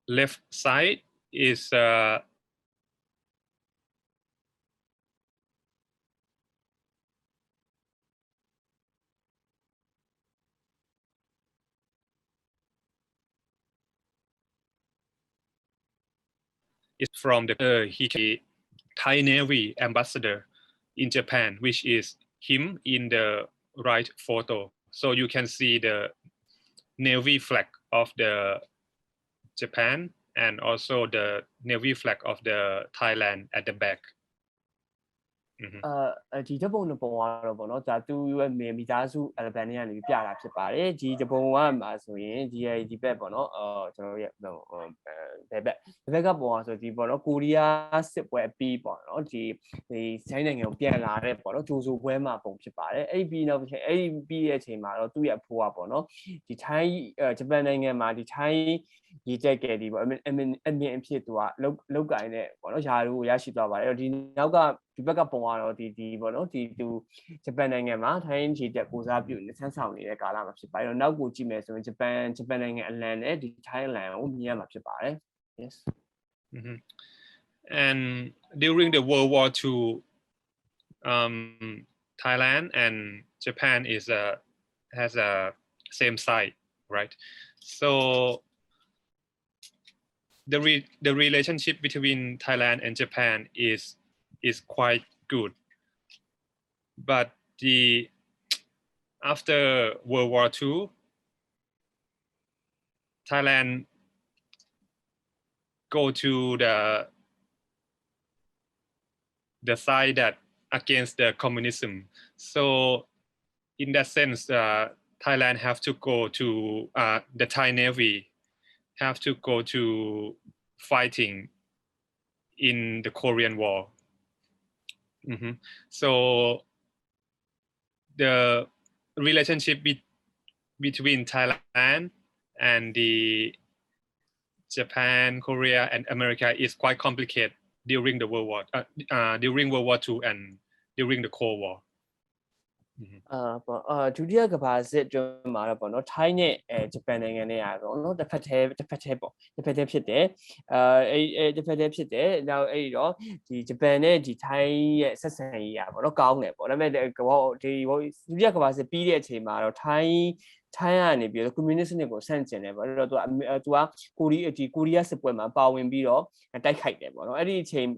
left side is from the Thai Navy ambassador in Japan, which is him in the right photo. So you can see the Navy flag of the Japan and also the Navy flag of the Thailand at the back. ဒီဓာတ်ပုံတစ်ပုံကတော့ပေါ့နော်ဒါသူရဲ့မိသားစုအလဘန်နဲ့ကနေပြတာဖြစ်ပါတယ်ဒီဓာတ်ပုံကမှာဆိုရင်ဒီဘက်ပေါ့နော်ကျွန်တော်ရဲ့ဘက်ကပုံကဆိုဒီပေါ့နော်ကိုရီးယားစစ်ပွဲပြီးပေါ့နော်ဒီချိုင်းနိုင်ငံကိုပြန်လာတဲ့ပေါ့နော်ဂျိုဆိုပွဲမှာပုံဖြစ်ပါတယ်အဲ့ပြီးနောက်အဲ့ပြီးတဲ့အချိန်မှာတော့သူ့ရဲ့အဖိုးကပေါ့နော်ဒီထိုင်းဂျပန်နိုင်ငံမှာဒီထိုင်းရေတက်ကယ်ဒီပေါ့အမြင်အဖြစ်သူကလောက်ကင်တဲ့ပေါ့နော်ယာတို့ရရှိသွားပါတယ်အဲ့တော့ဒီနောက်ကဒီဘက်ကပုံကတော့ဒီပေါ့နော်ဒီသူဂျပန်နိုင်ငံမှာထိုင်းရေတက်ကိုစားပြုနေဆန်းဆောင်နေတဲ့ကာလမှာဖြစ်ပါတယ်အဲ့တော့နောက်ကိုကြည့်မယ်ဆိုရင်ဂျပန်နိုင်ငံအလံနဲ့ဒီထိုင်းအလံကိုမြင်ရမှာဖြစ်ပါတယ် Yes mm-hmm. And during the World War II Thailand and Japan has a same side, right? So the relationship between Thailand and Japan is quite good, but after World War II, Thailand go to the side that against the communism. So in that sense, Thailand have to go to the Thai Navy have to go to fighting in the Korean War. Mm-hmm. So the relationship between Thailand and the Japan, Korea, and America is quite complicated during the World War II and during the Cold War. ဒုတိယကမ္ဘာစစ်အတွင်းမှာတော့ပေါ့နော်ထိုင်းနဲ့ဂျပန်နိုင်ငံနဲ့ပေါ့နော်တစ်ဖက်တည်းဖြစ်တယ်တစ်ဖက်တည်းဖြစ်တယ်နောက်အဲ့တော့ဒီဂျပန်နဲ့ဒီထိုင်းရဲ့ဆက်ဆံရေးอ่ะပေါ့နော်ကောင်းတယ်ပေါ့ဒါပေမဲ့ဒီဒုတိယကမ္ဘာစစ်ပြီးတဲ့အချိန်မှာတော့ထို ထိုင်းကနေပြီးတော့ communist စနစ်ကိုဆန့်ကျင်တယ်ပေါ့အဲ့တော့သူကကိုရီးယားစစ်ပွဲမှာပါဝင်ပြီးတော့တိုက်ခိုက်တယ်ပေါ့နော်အဲ့ဒီအချိန်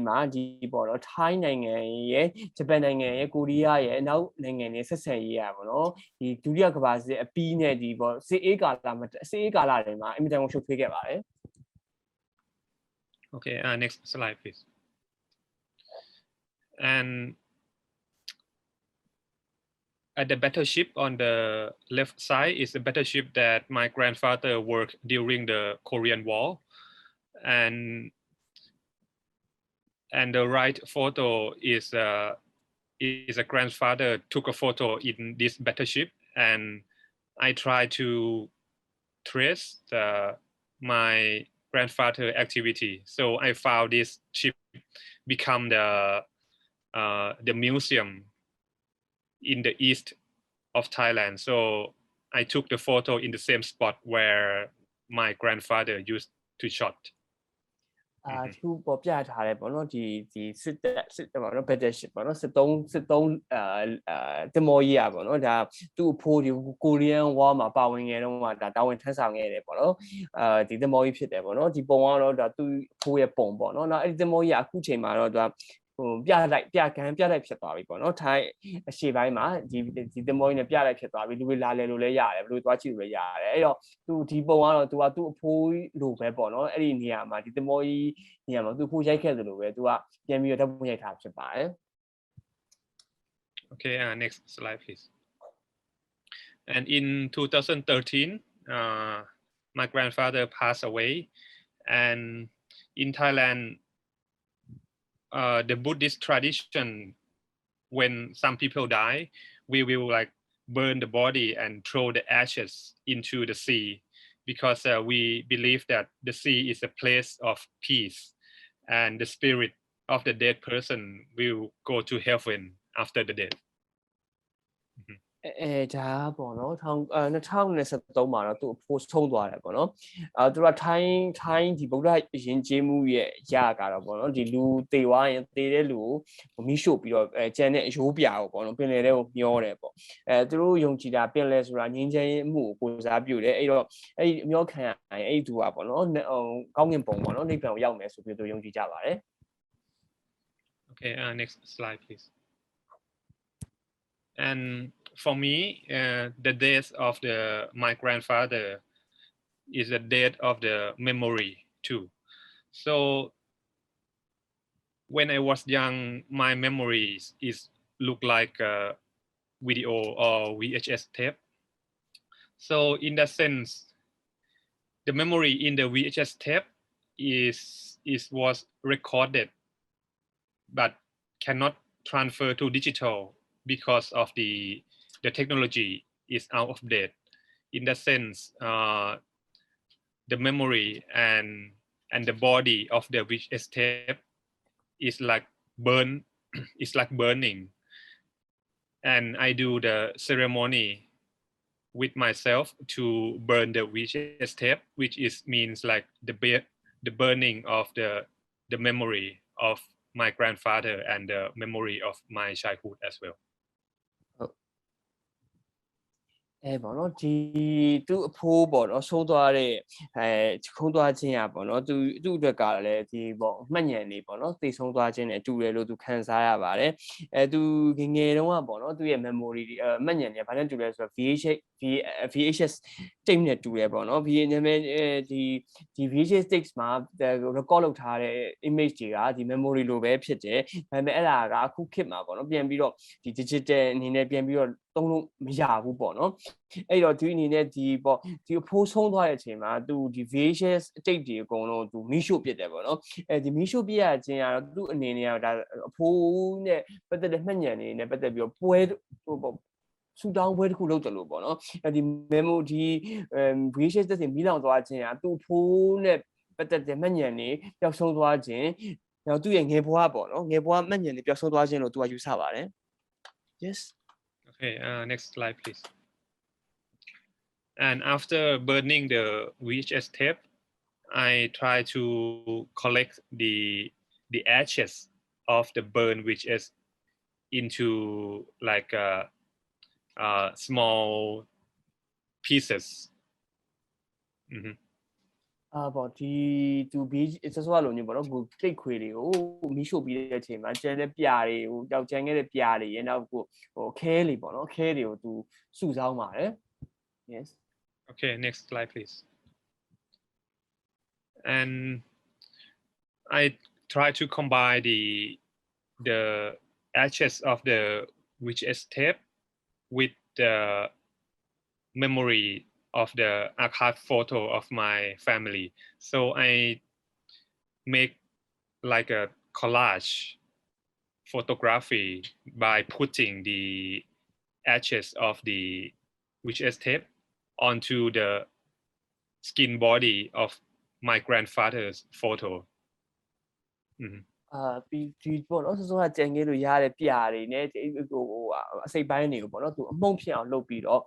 မှာဒီပေါ့နော်ထိုင်းနိုင်ငံရဲ့ဂျပန်နိုင်ငံရဲ့ကိုရီးယားရဲ့နောက်နိုင်ငံတွေဆက်ဆံရေးရပေါ့နော်ဒီဒုတိယကမ္ဘာစစ်အပြီးနဲ့ဒီပေါ့စစ်အေးကာလတွေမှာအင်မတန်ကိုရှုပ်ထွေးခဲ့ပါတယ် Okay, next slide please. And at the battleship on the left side is the battleship that my grandfather worked during the Korean War, and the right photo is a grandfather took a photo in this battleship, and I try to trace my grandfather activity. So I found this ship become the museum in the east of Thailand. So I took the photo in the same spot where my grandfather used to shot. သူပေါ်ပြထားတယ်ပေါ့နော်ဒီစစ်ပေါ့နော် battleship ပေါ့နော်စစ်သုံးတင်မောကြီးอ่ะပေါ့နော်ဒါသူ့အဖိုးဒီ Korean War မှာပါဝင်ခဲ့တော့ဒါတာဝန်ထမ်းဆောင်ခဲ့တယ်ပေါ့နော်ဒီတင်မောကြီးဖြစ်တယ်ပေါ့နော်ဒီပုံကတော့ဒါသူ့အဖိုးရဲ့ပုံပေါ့နော်နောက်အဲ့ဒီတင်မောကြီးအခုချိန်မှာတော့သူပြလိုက်ဖြစ်သွားပြီပေါ့နော်ထိုင်းအရှေ့ပိုင်းမှာဒီတင်မောကြီးနဲ့ပြလိုက်ဖြစ်သွားပြီလူတွေလာလဲလို့လည်းရတယ်ဘယ်လိုသွားကြည့်လို့လည်းရတယ်အဲ့တော့သူဒီပုံကတော့သူကသူ့အဖိုးလိုပဲပေါ့နော်အဲ့ဒီနေရာမှာဒီတင်မောကြီးနေရာမှာသူ့အဖိုးရိုက်ခဲ့တယ်လို့ပဲသူကပြန်ပြီးတော့ဓာတ်ပုံရိုက်ထားဖြစ်ပါတယ် Okay, next slide please. And in 2013 my grandfather passed away, and in Thailand the Buddhist tradition, when some people die, we will like burn the body and throw the ashes into the sea, because we believe that the sea is a place of peace, and the spirit of the dead person will go to heaven after the death. ဒါပေါ့နော်2023မှာတော့သူ့အဖိုးဆုံးသွားတယ်ပေါ့နော်သူကထိုင်းဒီဗုဒ္ဓယဉ်ကျေးမှုရဲ့ရကတော့ပေါ့နော်ဒီလူသေသွားရင်သေတဲ့လူကိုမိရှို့ပြီးတော့ကျန်တဲ့အယိုးပြာကိုပေါ့နော်ပင်လယ်ထဲကိုမျောတယ်ပေါ့သူတို့ယုံကြည်တာပင်လယ်ဆိုတာငြိမ်းချမ်းရေးမှုကိုကိုစားပြုတယ်အဲ့တော့အဲ့ဒီမျောခံရရင်အဲ့ဒီသူကပေါ့နော်ကောင်းကင်ဘုံပေါ့နော်နိဗ္ဗာန်ကိုရောက်မယ်ဆိုပြီးသူယုံကြည်ကြပါတယ် Okay, next slide please. And for me, the death of my grandfather is the death of the memory too. So when I was young, my memories look like a video or VHS tape. So in that sense, the memory in the VHS tape was recorded, but cannot transfer to digital because of the technology is out of date. In that sense, the memory and the body of the VHS tape is like burning, and I do the ceremony with myself to burn the VHS tape, which means like the burning of the memory of my grandfather and the memory of my childhood as well. ပေါ့နော်ဒီသူ့အဖိုးပေါ့နော်ဆုံးသွားတဲ့ခုံးသွားခြင်းอ่ะပေါ့နော်သူ့အတွက်ကလည်းဒီပေါ့မှတ်ဉာဏ်နေပေါ့နော်သိဆုံးသွားခြင်းနဲ့တူတယ်လို့သူခံစားရပါတယ်သူငယ်တုန်းကပေါ့နော်သူ့ရဲ့ memory မှတ်ဉာဏ်နေဘာနဲ့တူလဲဆိုတော့ VHS tape နဲ့တူတယ်ပေါ့နော်ဒီ VHS tape မှာ record လုပ်ထားတဲ့ image တွေကဒီ memory လိုပဲဖြစ်တယ်ဒါပေမဲ့အဲ့ဒါကအခုခေတ်မှာပေါ့နော်ပြန်ပြီးတော့ဒီ digital အနေနဲ့ပြန်ပြီးတော့သုံးလို့မရဘူးပေါ့နော်အဲ့တော့ဒီအနေနဲ့ဒီပေါ့ဒီအဖိုးဆုံးသွားတဲ့အချိန်မှာသူဒီ VHS အတိတ်တွေအကုန်လုံးသူမီးရှို့ပစ်တယ်ပေါ့နော်ဒီမီးရှို့ပစ်ရခြင်းကတော့သူ့အနေနဲ့ကဒါအဖိုးနဲ့ပတ်သက်တဲ့မှတ်ဉာဏ်တွေနဲ့ပတ်သက်ပြီးတော့ပွဲပေါ့ဆူတောင်းပွဲတစ်ခုလုပ်တယ်လို့ပေါ့နော်ဒီ memo ဒီ VHS တွေမီးလောင်သွားခြင်းကသူ့အဖိုးနဲ့ပတ်သက်တဲ့မှတ်ဉာဏ်တွေပျောက်ဆုံးသွားခြင်းနောက်သူ့ရဲ့ငယ်ဘဝပေါ့နော်ငယ်ဘဝမှတ်ဉာဏ်တွေပျောက်ဆုံးသွားခြင်းလို့သူကယူဆပါတယ် yes Okay, next slide please. And after burning the VHS tape, I try to collect the ashes of the burn VHS into like a small pieces. ပေါ့ဒီသူဘီစစောလိုမျိုးပေါ့နော်ကိုတိတ်ခွေတွေကိုမီးရှို့ပြီးတဲ့အချိန်မှာကျန်တဲ့ပြာတွေကိုကြောက်ကျန်ခဲ့တဲ့ပြာတွေရဲ့နောက်ကိုဟိုခဲလေးပေါ့နော်ခဲတွေကိုသူစုဆောင်းပါတယ် yes Okay, next slide please. And I try to combine the ashes of the VHS tape with the memory of the archive photo of my family. So I make like a collage photography by putting the ashes of the VHS tape onto the skin body of my grandfather's photo. ပြီးဒီပေါ့နော်စစောကကြံခဲ့လို့ရတဲ့ပြာတွေနဲ့ဟိုအစိပ်ပိုင်းတွေကိုပေါ့နော်သူအမှုန့်ဖြစ်အောင်လုပ်ပြီးတော့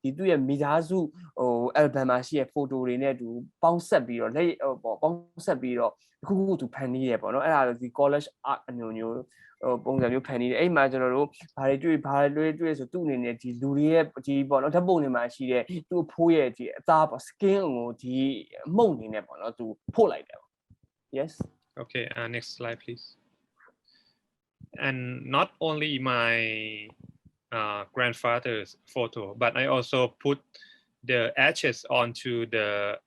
ဒီသူ့ရဲ့မိသားစုဟို album မှာရှိတဲ့ photo တွေနဲ့သူပေါင်းဆက်ပြီးတော့လက်ပေါင်းဆက်ပြီးတော့ခုခုသူဖန်တီးရပေါ့နော်အဲ့ဒါဒီ college art အမျိုးမျိုးပုံစံမျိုးဖန်တီးတယ်အဲ့မှာကျွန်တော်တို့ဘာတွေတွေ့ဆိုသူ့အနေနဲ့ဒီလူတွေရဲ့ဒီပေါ့နော်ဓာတ်ပုံတွေမှာရှိတဲ့သူ့အဖိုးရဲ့ဒီအသားပေါ့ skin ကိုဒီအမှုန့်နေနဲ့ပေါ့နော်သူဖို့လိုက်တယ်ပေါ့ yes Okay, next slide please. And not only my grandfather's photo, but I also put the ashes onto the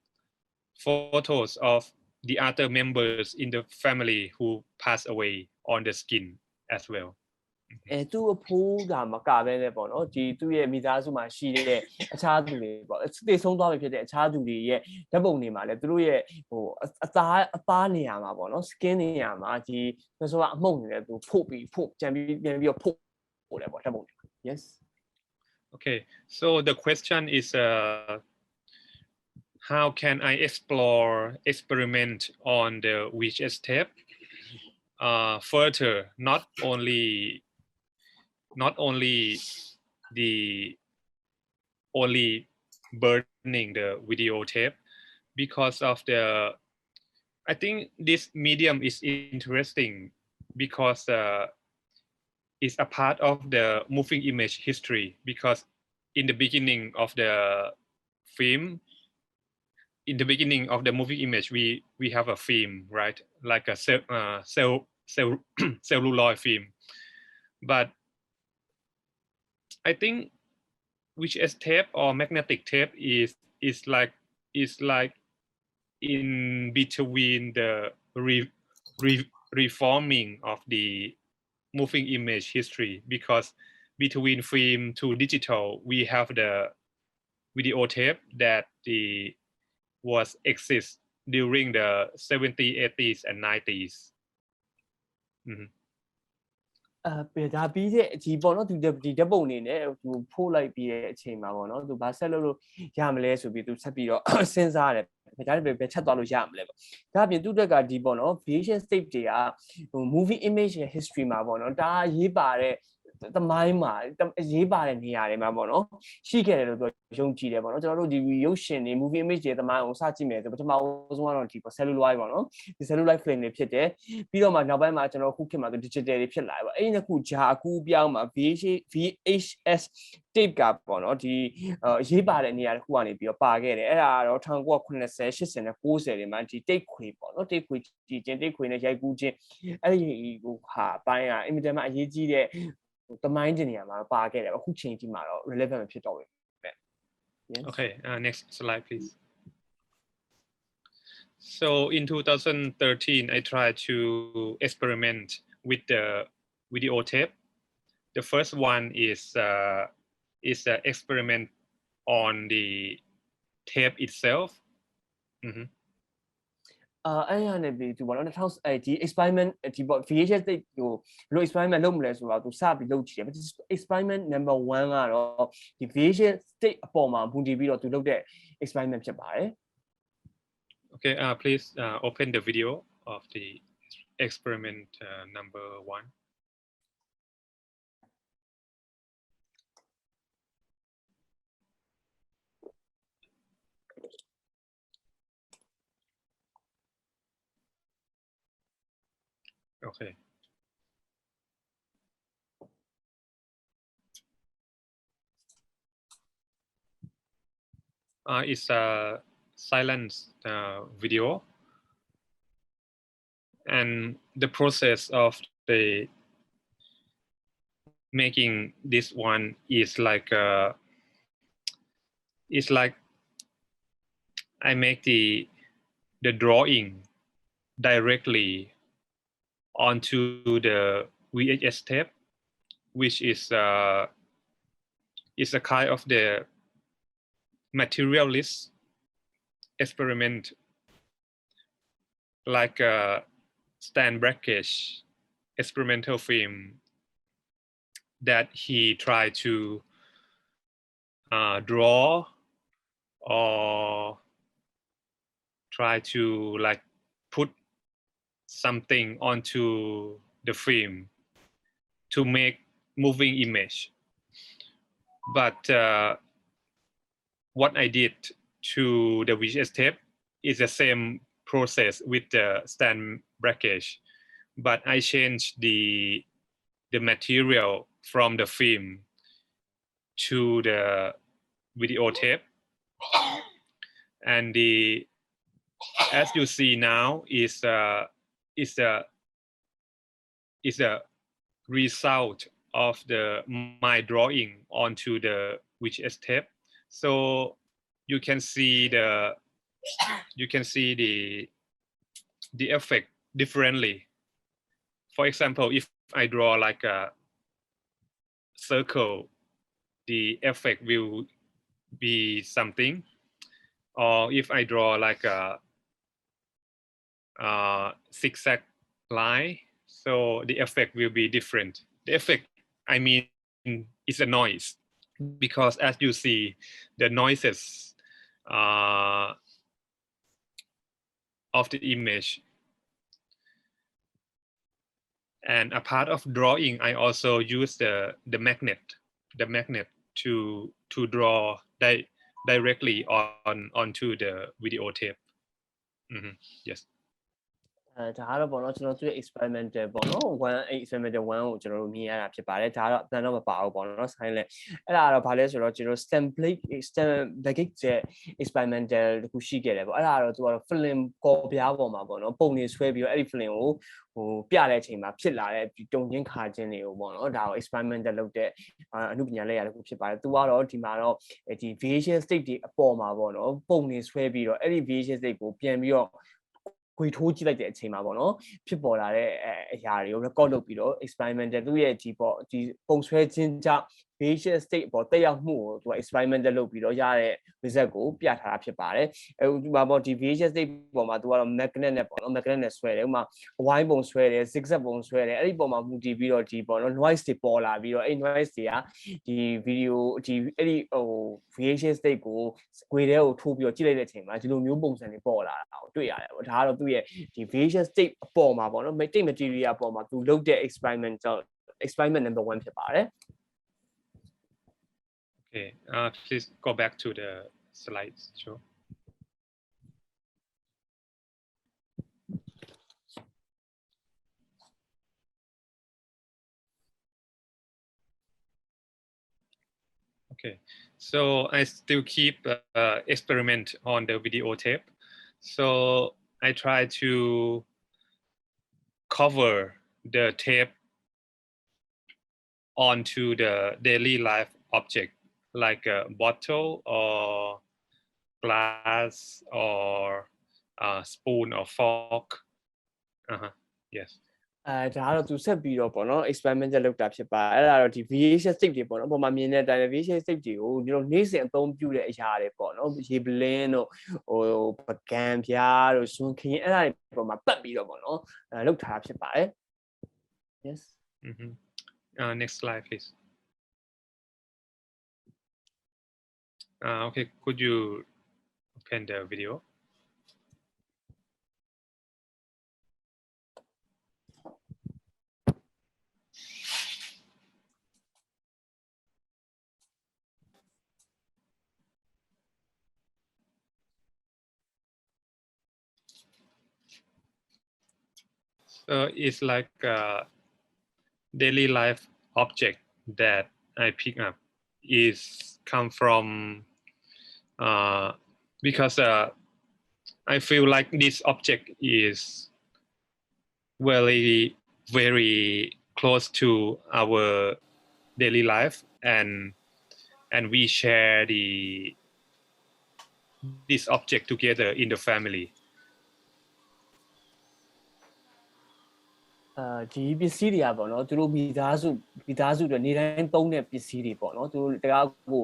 photos of the other members in the family who passed away on the skin as well. သူ့အဖိုးကမကပဲနဲ့ပေါ့နော်ဒီသူ့ရဲ့မိသားစုမှာရှိတဲ့အခြားသူတွေပေါ့သိဆုံးသွားပြီဖြစ်တဲ့အခြားသူတွေရဲ့ဓာတ်ပုံတွေမှာလည်းသူတို့ရဲ့ဟိုအသားနေရာမှာပေါ့နော် skin နေရာမှာဒီဆိုတော့အမှုန့်နေတယ်သူဖို့ပြီးပြန်ပြီးတော့ဖို့တယ်ပေါ့ဓာတ်ပုံတွေ yes Okay, so the question is how can I experiment on the VHS tape further, not only burning the videotape, because of I think this medium is interesting because it's a part of the moving image history, because in the beginning of the film, in the beginning of the moving image, we have a film, right? Like a celluloid film. But I think VHS tape or magnetic tape is like in between the reforming of the moving image history, because between film to digital we have the videotape that was exist during the 70s, 80s and 90s. ဒါပြီးတဲ့ဒီပေါ့နော်သူဒီဓာတ်ပုံနေနဲ့သူဖိုးလိုက်ပြီးတဲ့အချိန်မှာပေါ့နော်သူဘာဆက်လုပ်လို့ရမလဲဆိုပြီးသူဆက်ပြီးတော့စဉ်းစားတယ်ဒါတွေပဲချက်သွားလို့ရမလဲပေါ့ဒါအပြင်သူ့တက်ကဒီပေါ့နော် VHS tape တွေကဟို movie image history မှာပေါ့နော်ဒါရေးပါတဲ့သမိုင်းမှာရေးပါတဲ့နေရာတွေမှာပေါ့နော်ရှိခဲ့တယ်လို့ပြောယုံကြည်တယ်ပေါ့နော်ကျွန်တော်တို့ဒီရုပ်ရှင်တွေ movie image တွေသမိုင်းကိုစကြည့်မယ်ဆိုပထမဆုံးကတော့ဒီပေါ့ celluloid ပေါ့နော်ဒီ celluloid film တွေဖြစ်တယ်ပြီးတော့မှနောက်ပိုင်းမှာကျွန်တော်ခုခေတ်မှာ digital တွေဖြစ်လာတယ်ပေါ့အဲ့ဒီနှစ်ခုဂျာအကူပြောင်းမှာ VHS tape ကပေါ့နော်ဒီရေးပါတဲ့နေရာတစ်ခုကနေပြီးတော့ပါခဲ့တယ်အဲ့ဒါကတော့1980 80နဲ့90တွေမှာဒီ tape ခွေပေါ့နော် tape ခွေကြည့်ခြင်း tape ခွေနဲ့ရိုက်ကူးခြင်းအဲ့ဒီဟိုဟာပိုင်းကအင်မတန်မှအရေးကြီးတဲ့သမိုင်းကျင်နေရာမှာပါခဲ့တယ်အခုချိန်ကြီးမှာတော့ relevant ဖြစ်တော့ပြီ Okay, next slide please. So in 2013 I tried to experiment with the videotape. The first one is an experiment on the tape itself. အဲ့ရနေပြီသူပေါ့နော်2000ဒီ experiment ဒီပေါ့ VHS တိတ်ဟိုဘယ်လို experiment လုပ်မလဲဆိုတော့သူစပြီးလုပ်ကြည့်တယ် experiment number 1ကတော့ဒီ VHS တိတ်အပေါ်မှာမူတည်ပြီးတော့သူလုပ်တဲ့ experiment ဖြစ်ပါတယ် Okay, please open the video of the experiment number 1. Okay. It's a silence video, and the process of the making this one is like it's like I make the drawing directly onto the VHS tape, which is a kind of the materialist experiment, like a Stan Brakhage experimental film that he tried to draw or try to like put something onto the film to make moving image. But what I did to the VHS tape is the same process with the Stan Brakhage, but I changed the material from the film to the video tape, and the as you see now is a result of my drawing onto the VHS tape. So you can see the effect differently. For example, if I draw like a circle, the effect will be something. Or if I draw like a zigzag line, so the effect will be different. The effect, I mean, is a noise, because as you see, the noises of the image. And a part of drawing, I also use the magnet to draw directly onto the video tape. Yes. ဒါကတော့ပေါ့နော်ကျွန်တော်သူ့ရဲ့ experimental ပေါ့နော်experimental 1ကိုကျွန်တော်တို့မြင်ရတာဖြစ်ပါတယ်ဒါကတော့အတန်တော့မပါဘူးပေါ့နော် silent အဲ့ဒါကတော့ဘာလဲဆိုတော့ကျွန်တော် stem baggage ရဲ့ experimental တခုရှိခဲ့တယ်ပေါ့အဲ့ဒါကတော့သူကတော့ film ကော်ပြားပေါ်မှာပေါ့နော်ပုံတွေဆွဲပြီးတော့အဲ့ဒီ film ကိုပြတဲ့အချိန်မှာဖြစ်လာတဲ့တုံချင်းခါချင်းတွေကိုပေါ့နော်ဒါကို experimental လုပ်တဲ့အမှုပညာလက်ရာတစ်ခုဖြစ်ပါတယ်သူကတော့ဒီမှာတော့ဒီ VHS state တွေအပေါ်မှာပေါ့နော်ပုံတွေဆွဲပြီးတော့အဲ့ဒီ VHS state ကိုပြန်ပြီးတော့ခွေထိုးကြည့်လိုက်တဲ့အချိန်မှာပေါ့နော်ဖြစ်ပေါ်လာတဲ့အရာတွေကို record လုပ်ပြီးတော့ experimental သူ့ရဲ့ဒီပေါ့ဒီပုံဆွဲခြင်းကြောင့် VHS state ပေါ်တက်ရောက်မှုကိုသူက experimental လုပ်ပြီးတော့ရတဲ့ result ကိုပြထားတာဖြစ်ပါတယ်ဒီမှာပေါ့ဒီ VHS state ပေါ်မှာသူကတော့ magnet နဲ့ပေါ့နော် magnet နဲ့ဆွဲတယ်ဥပမာအဝိုင်းပုံဆွဲတယ် zigzag ပုံဆွဲတယ်အဲ့ဒီပုံမှာမူတည်ပြီးတော့ဒီပေါ့နော် noise တွေပေါ်လာပြီးတော့အဲ့ noise တွေကဒီ video ဒီအဲ့ဒီVHS state ကိုခွေထဲကိုထိုးပြီးတော့ကြည့်လိုက်တဲ့အချိန်မှာဒီလိုမျိုးပုံစံတွေပေါ်လာတာကိုတွေ့ရတယ်ပေါ့ဒါကတော့သူ့ရဲ့ဒီ VHS state အပေါ်မှာပေါ့နော် material အပေါ်မှာသူလုပ်တဲ့ experiment number 1 ဖြစ်ပါတယ် Okay, please go back to the slides. Sure. Okay, so I still keep experiment on the video tape. So I try to cover the tape onto the daily life object, like a bottle or glass or spoon or fork. Yes. ဒါကတော့သူဆက်ပြီးတော့ပေါ့နော် experimental လုပ်တာဖြစ်ပါအဲ့ဒါတော့ဒီ VHS tape တွေပေါ့နော်ပုံမှန်မြင်တဲ့အတိုင်း VHS tape တွေကိုကျွန်တော်နေ့စဉ်အသုံးပြုတဲ့အရာတွေပေါ့နော်ရေပလင်းတို့ပကံပြားတို့ဇွန်ခင်းအဲ့ဒါတွေပုံမှန်ပတ်ပြီးတော့ပေါ့နော်လုပ်ထားတာဖြစ်ပါတယ် Yes. Next slide, please. Okay, could you open the video? So it's like a daily life object that I pick up is come from because I feel like this object is very close to our daily life, and we share this object together in the family. ဒီပစ္စည်းတွေကပေါ့နော်သူတို့မိသားစုတွေနေတိုင်းသုံးတဲ့ပစ္စည်းတွေပေါ့နော်သူတို့တကားကို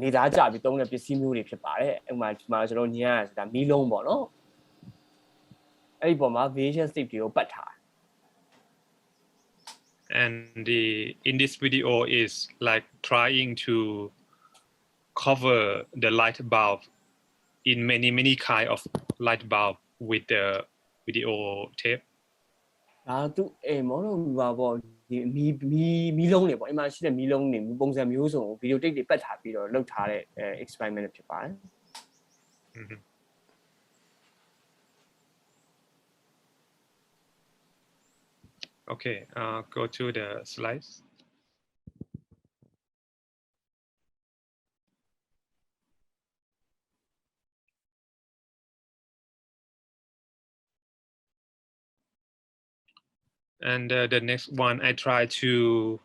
နေသားကြပြီးသုံးတဲ့ပစ္စည်းမျိုးတွေဖြစ်ပါတယ်ဥပမာဒီမှာကျွန်တော်ညံ့ဆိုတာမီးလုံးပေါ့နော်အဲ့ဒီပေါ်မှာ VHS tape တွေကိုပတ်ထား and in this video is like trying to cover the light bulb in many kind of light bulb with the video tape ဒါသူအိမ်မောလို့ပါပေါ့ဒီမီးလုံးတွေပေါ့အိမ်မှာရှိတဲ့မီးလုံးတွေပုံစံမျိုးစုံကိုဗီဒီယိုတိတ်တွေပတ်ထားပြီးတော့လုပ်ထားတဲ့ experiment ဖြစ်ပါတယ် Okay, go to the slides. And the next one, I try to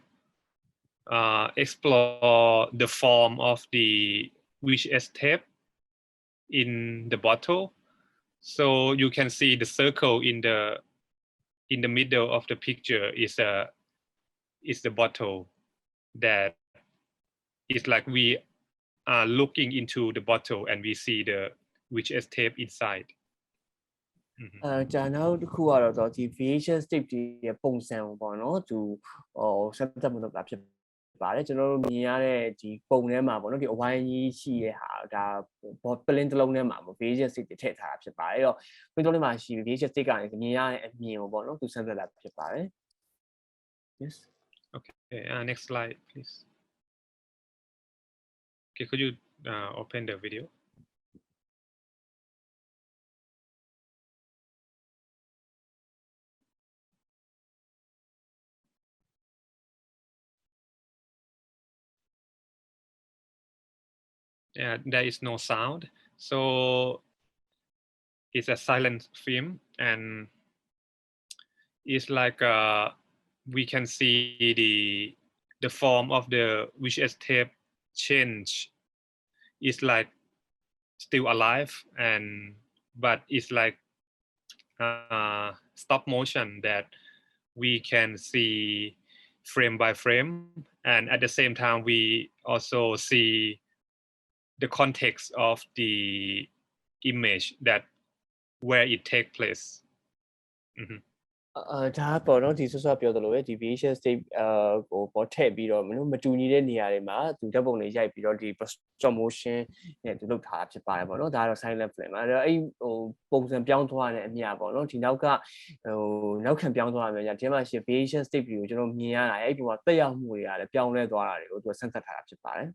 explore the form of the VHS tape in the bottle. So you can see the circle in the middle of the picture is the bottle that is like we are looking into the bottle and we see the VHS tape inside. ကျွန်တော်တို့တစ်ခုကတော့ဒီ VHS tape တွေရဲ့ပုံစံကိုပေါ့နော်သူဆက်သက်မလုပ်တာဖြစ်ပါတယ်ကျွန်တော်တို့မြင်ရတဲ့ဒီပုံထဲမှာပေါ့နော်ဒီအဝိုင်းကြီးရှိတဲ့ဟာဒါပလင်းတစ်လုံးထဲမှာပေါ့ VHS tape တွေထည့်ထားတာဖြစ်ပါတယ်အဲ့တော့ပလင်းတစ်လုံးထဲမှာရှိ VHS tape ကနေမြင်ရတဲ့အမြင်ကိုပေါ့နော်သူဆက်သက်တာဖြစ်ပါတယ် Yes Okay, next slide please. Okay, could you open the video? Yeah, there is no sound, so it's a silent film, and it's like we can see the form of the VHS tape change. It's like still alive, but it's like stop motion that we can see frame by frame, and at the same time we also see the context of the image that where it take place. ဒါပေါ့နော်ဒီဆော့ဆော့ပြောသလိုပဲဒီ VHS tape ကိုပေါ်ထည့်ပြီးတော့မတူညီတဲ့နေရာတွေမှာသူဓာတ်ပုံတွေရိုက်ပြီးတော့ဒီ stop motion နဲ့သူလုပ်ထားတာဖြစ်ပါတယ်ပေါ့နော်ဒါကတော့ silent film အဲ့တော့အဲ့ပုံစံပြောင်းသွားတဲ့အမြပေါ့နော်ဒီနောက်ကနောက်ခံပြောင်းသွားတဲ့အမြဒီမှာရှိ VHS tape တွေကိုကျွန်တော်မြင်ရတာအဲ့ဒီမှာတက်ရောက်မှုတွေကလည်းပြောင်းလဲသွားတာတွေကိုသူဆန်းသက်ထားတာဖြစ်ပါတယ်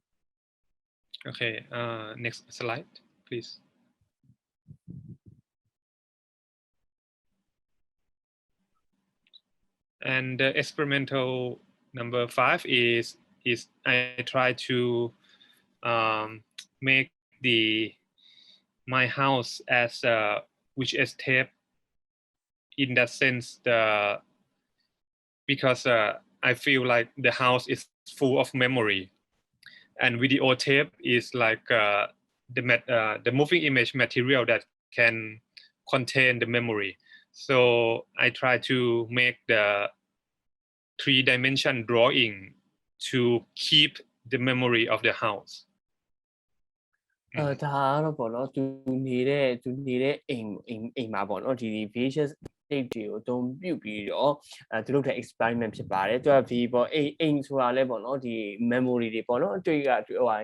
Okay, next slide please. And the experimental number 5 is I try to make my house as a VHS tape in that sense because I feel like the house is full of memory, and video tape is like the moving image material that can contain the memory. So I try to make the 3-dimension drawing to keep the memory of the house. ဒါကတော့ပေါ့နော်သူနေတဲ့အိမ်မှာပေါ့နော်ဒီ VHS tape တွေကိုအသုံးပြုပြီးတော့သူလုပ်တဲ့ experiment ဖြစ်ပါတယ်သူကဒီပေါ့အိမ်ဆိုတာလဲပေါ့နော်ဒီ memory တွေပေါ့နော်အတွေ့ဟိုဟာ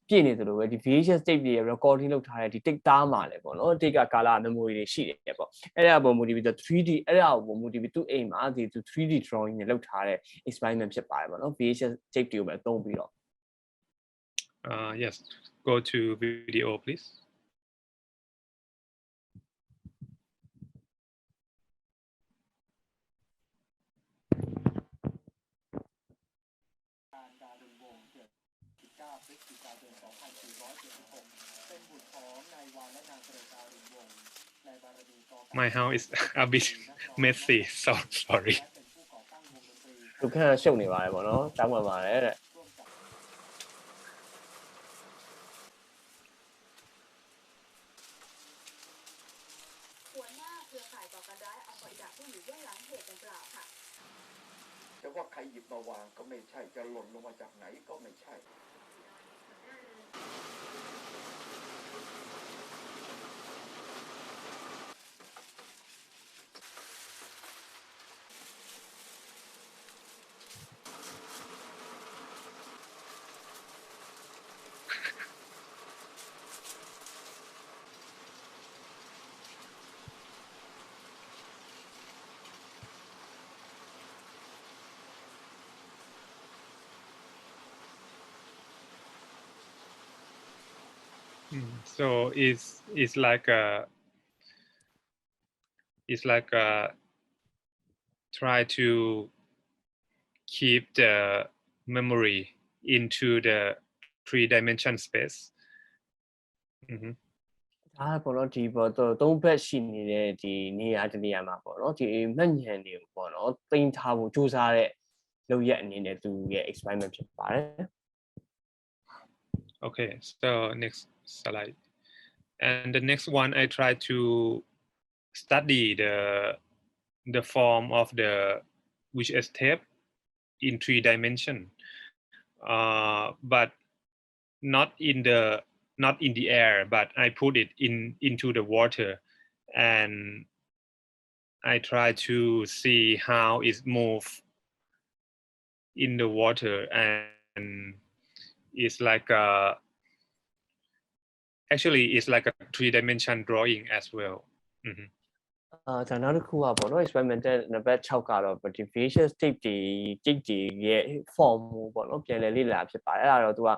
ပြည့်နေသလိုပဲဒီ VHS tape တွေ recording လုပ်ထားတဲ့ဒီ tape သားမှာလဲပေါ့နော် tape က color memory တွေရှိတယ်ပေါ့အဲ့ဒါပုံမူတည်ပြီးတော့ 3D အဲ့ဒါကိုပုံမူတည်ပြီးသူ့အိမ်မှာဒီသူ 3D drawing တွေလုပ်ထားတဲ့ experiment ဖြစ်ပါတယ်ပေါ့နော် VHS tape တွေကိုပဲအသုံးပြီးတော့ Yes, go to video please. My house is a bit messy, so sorry. သူခန့်ရှုပ်နေပါတယ်ပေါ့နော်တောင်းပန်ပါတယ်တဲ့ หัวหน้าเครือข่ายก่อการร้ายเอาไปดักผู้อยู่เบื้องหลังเหตุดังกล่าวค่ะ จะว่าใครหยิบมาวางก็ไม่ใช่จะหล่นลงมาจากไหนก็ไม่ใช่ So it's like try to keep the memory into the 3-dimension space. ဒါပေါ့နော်ဒီပေါ်တော့သုံးဘက်ရှိနေတဲ့ဒီနေရာတနေရာမှာပေါ့နော်ဒီမှတ်ဉာဏ်တွေကိုပေါ့နော်သိမ်းထားဖို့စူးစမ်းတဲ့လုပ်ရက်အနေနဲ့သူရဲ့ experiment ဖြစ်ပါတယ် Okay, so next slide. And the next one I try to study the form of the VHS tape in 3-dimension, but not in the air, but I put it into the water, and I try to see how it moves in the water, and it's like actually it's like a 3-dimension drawing as well. ဒါနောက်တစ်ခုကပေါ့နော် experimental နံပါတ်6ကတော့ဒီ VHS tape တွေရဲ့ form ပေါ့နော်ပြန်လည်လေ့လာဖြစ်ပါတယ်အဲ့ဒါတော့သူက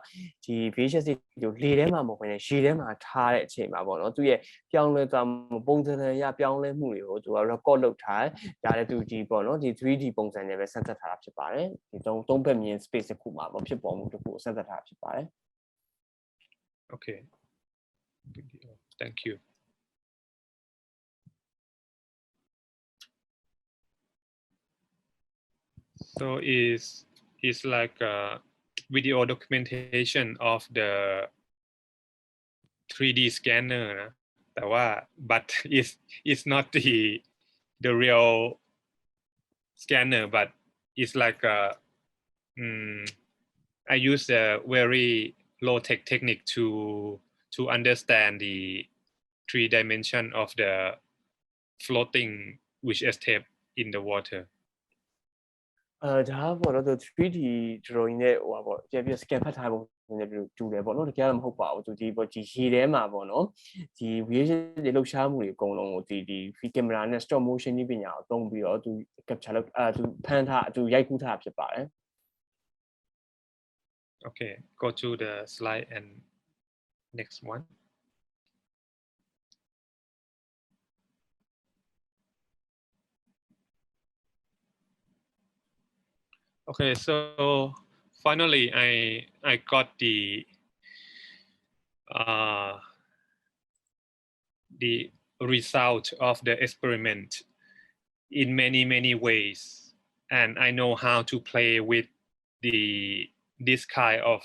ဒီ VHS tape ကိုလေထဲမှာမဟုတ်ဘဲရေထဲမှာထားတဲ့အချိန်မှာပေါ့နော်သူရဲ့ပြောင်းလဲသွားမှုပုံစံရပြောင်းလဲမှုတွေကိုသူက record လုပ်ထားတယ်ဒါလည်းသူဒီပေါ့နော်ဒီ 3D ပုံစံနဲ့ပဲဆက်သက်ထားတာဖြစ်ပါတယ်ဒီသုံးဘက်မြင် space တစ်ခုမှာပေါ့ဖြစ်ပေါ်မှုတစ်ခုကိုဆက်သက်ထားတာဖြစ်ပါတယ် Okay, thank you. So it's like a video documentation of the 3D scanner นะแต่ว่า but it's not the real scanner, but it's like I use a very low tech technique to understand the 3-dimension of the floating VHS tape in the water. ဒါပေါ့နော်သူ 3D drawing နဲ့ဟိုပါပေါ့ပြ scan ဖတ်ထားပုံနဲ့တူတယ်ပေါ့နော်တကယ်တော့မဟုတ်ပါဘူးသူဒီပေါ့ဒီရေထဲမှာပေါ့နော်ဒီ VHS တွေလှုပ်ရှားမှုတွေအကုန်လုံးကိုဒီ camera နဲ့ stop motion နည်းပညာကိုသုံးပြီးတော့သူ capture လုပ်သူဖမ်းထားသူရိုက်ကူးထားဖြစ်ပါတယ် Okay, go to the slide and next one. Okay, so finally I got the result of the experiment in many ways, and I know how to play with this kind of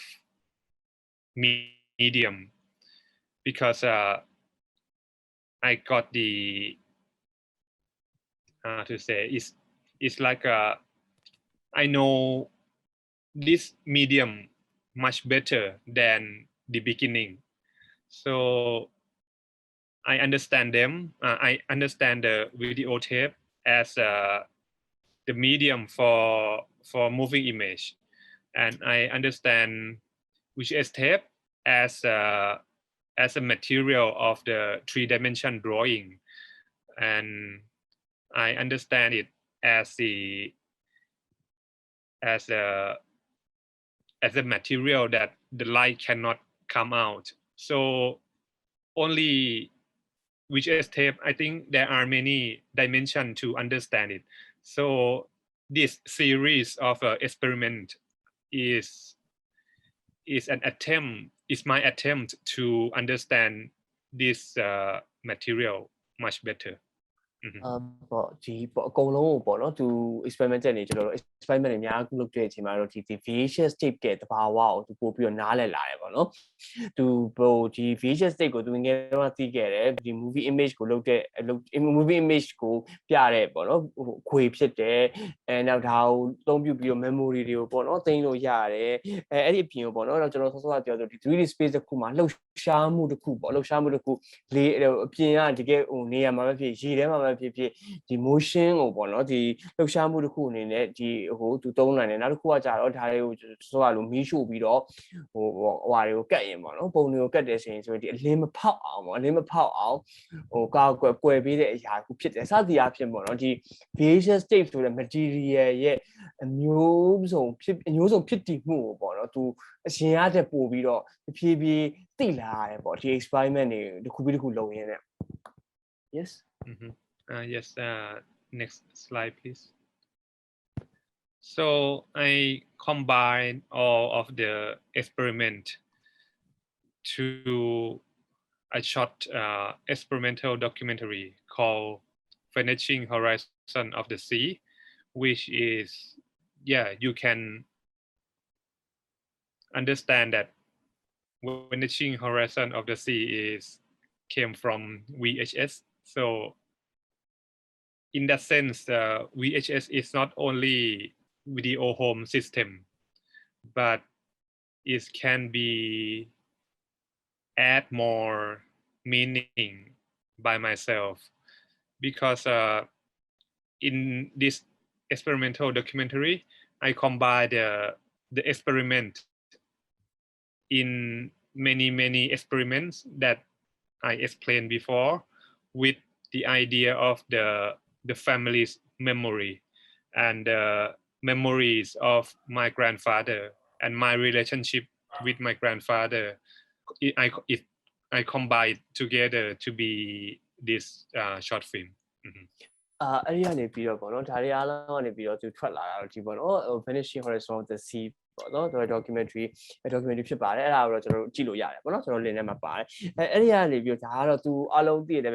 medium because I got the how to say it's like I know this medium much better than the beginning, so I understand them. I understand the videotape as the medium for moving image, and I understand VHS tape as a material of the 3-dimension drawing, and I understand it as a material that the light cannot come out. So only VHS tape, I think there are many dimensions to understand it. So this series of experiment is an attempt is my attempt to understand this material much better. ပေါ့ဒီပေါ့အကုန်လုံးကိုပေါ့နော်သူ experiment တက်နေကျွန်တော်တို့ experiment တွေများလုပ်တဲ့အချိန်မှာတော့ဒီ VHS tape ရဲ့တဘာဝကိုသူပို့ပြီးတော့နားလည်လာတယ်ပေါ့နော်သူဟိုဒီ VHS tape ကိုသူငယ်တော့သိခဲ့တယ်ဒီ movie image ကိုလုပ်တဲ့ movie image ကိုပြတဲ့ပေါ့နော်ဟိုခွေဖြစ်တယ်နောက်ဒါကိုအသုံးပြုပြီးတော့ memory တွေကိုပေါ့နော်သိမ်းလို့ရတယ်အဲ့ဒီအပြင်ကိုပေါ့နော်ကျွန်တော်ဆောစောပြောဆိုဒီ 3D space တစ်ခုမှာလှုပ်ရှားမှုတစ်ခုပေါ့လှုပ်ရှားမှုတစ်ခုလေအပြင်ကတကယ်ဟိုနေရာမှာပဲဖြစ်ရေထဲမှာပဲဖြစ်ဖြစ်ဒီ motion ကိုပေါ့နော်ဒီလှုပ်ရှားမှုတစ်ခုအနေနဲ့ဒီဟိုသူသုံးနိုင်တယ်နောက်တစ်ခုကကြတော့ဒါတွေကိုဆိုရလို့မီးရှို့ပြီးတော့ဟိုတွေကိုကတ်ရင်ပေါ့နော်ပုံတွေကိုကတ်တယ်ဆိုရင်ဒီအလင်းမဖောက်အောင်ပေါ့အလင်းမဖောက်အောင်ဟိုကာကွယ်ပေးတဲ့အရာတစ်ခုဖြစ်တယ်စသည်အဖြစ်ပေါ့နော်ဒီ VHS tape ဆိုတဲ့ material ရဲ့အမျိုးစုံဖြစ်တည်မှုကိုပေါ့နော်သူအရှင်ရတဲ့ပို့ပြီးတော့ဖြည်းဖြည်းသိလာရတယ်ပေါ့ဒီ experiment တွေတစ်ခုပြီးတစ်ခုလုပ်ရင်းနဲ့ yes yes next slide please so I combine all of the experiment to a short experimental documentary called Vanishing Horizon of the Sea, which is you can understand that Vanishing Horizon of the Sea came from VHS. So in that sense, VHS is not only video home system, but it can be add more meaning by myself because in this experimental documentary, I combine the experiment in many experiments that I explained before with the idea of the family's memory and the memories of my grandfather and my relationship with my grandfather. I combine together to be this short film. အဲ့ဒီကနေပြီးတော့ပေါ့နော်ဒါတွေအားလုံးကနေပြီးတော့သူထွက်လာတာတော့ဒီပေါ့နော် Vanishing Horizon of the Sea ပေါ့နော်ဒါ documentary ဖြစ်ပါတယ်အဲ့ဒါကိုတော့ကျွန်တော်တို့ကြည့်လို့ရတယ်ပေါ့နော်ကျွန်တော် link ထဲမှာပါတယ်အဲ့ဒီကနေပြီးတော့ဒါကတော့သူအားလုံးသိရတယ်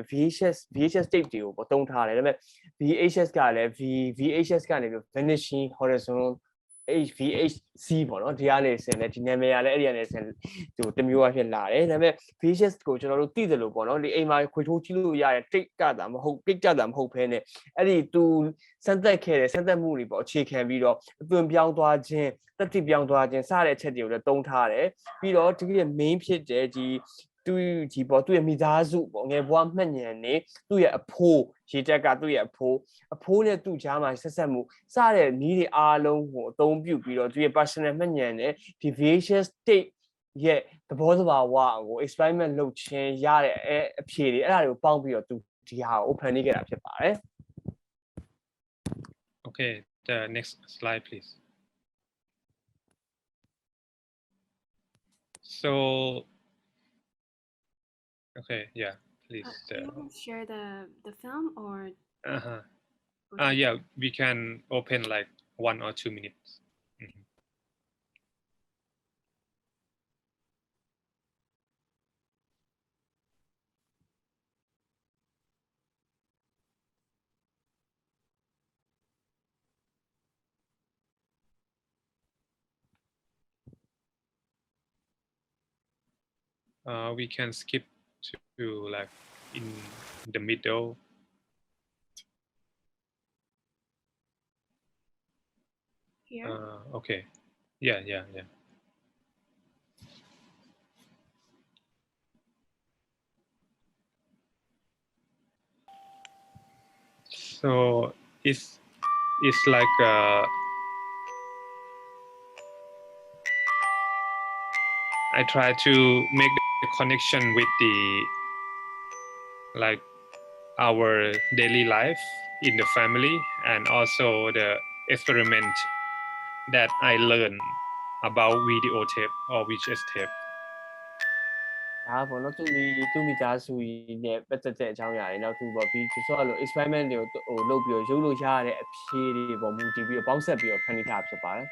VHS tape တွေကိုပေါ့တုံးထားတယ်ဒါပေမဲ့ VHS ကလည်း VHS ကနေပြီး Vanishing Horizon VHC ပေါ့နော်ဒီကနေဆင်တယ်ဒီနာမည်ကလည်းအဲ့ဒီကနေဆင်သူတမျိုးအဖြစ်လာတယ်ဒါပေမဲ့ VHS ကိုကျွန်တော်တို့သိတယ်လို့ပေါ့နော်ဒီအိမ်မှာခွေထိုးကြည့်လို့ရတဲ့ tick ကတာမဟုတ် pick ကြတာမဟုတ်ဘဲနဲ့အဲ့ဒီသူစမ်းသပ်ခဲ့တဲ့စမ်းသပ်မှုတွေပေါ့အခြေခံပြီးတော့အသွင်ပြောင်းသွားခြင်းတက်တိပြောင်းသွားခြင်းစတဲ့အချက်တွေကိုလည်းတုံးထားတယ်ပြီးတော့ဒီရဲ့ main ဖြစ်တဲ့ဒီသူရဲ့မိသားစုပေါ့ငယ်ဘွားမှတ်ဉာဏ်နေသူ့ရဲ့အဖိုးရေတက်ကသူ့ရဲ့အဖိုးနဲ့သူ့ကြားမှာဆက်ဆက်မှုစတဲ့နီးတွေအားလုံးကိုအသုံးပြုပြီးတော့သူရဲ့ personal မှတ်ဉာဏ်နဲ့ဒီ VHS tape ရဲ့သဘောသဘာဝကို experiment လုပ်ခြင်းရတဲ့အဖြေတွေအဲ့ဒါတွေကိုပေါင်းပြီးတော့သူဒီဟာကို open နေခဲ့တာဖြစ်ပါတယ် Okay, the next slide please. So okay, yeah, please. Do you want to share the film or? Yeah, we can open like 1 or 2 minutes. We can skip to like in the middle. Here? Okay. Yeah. So it's like I try to make the connection with like our daily life in the family and also the experiment that I learned about video tape or VHS tape. ဒါပေါ့နော်သူမိသားစုကြီးနဲ့ပတ်သက်တဲ့အကြောင်းအရာတွေနောက်သူပေါ့ပြီးဆိုတော့ experiment တွေကိုဟိုလုပ်ပြီးတော့ရုပ်လို့ရတဲ့အဖြေတွေပေါ့မူတည်ပြီးတော့ပေါင်းဆက်ပြီးတော့ဖန်တီးထားဖြစ်ပါတယ်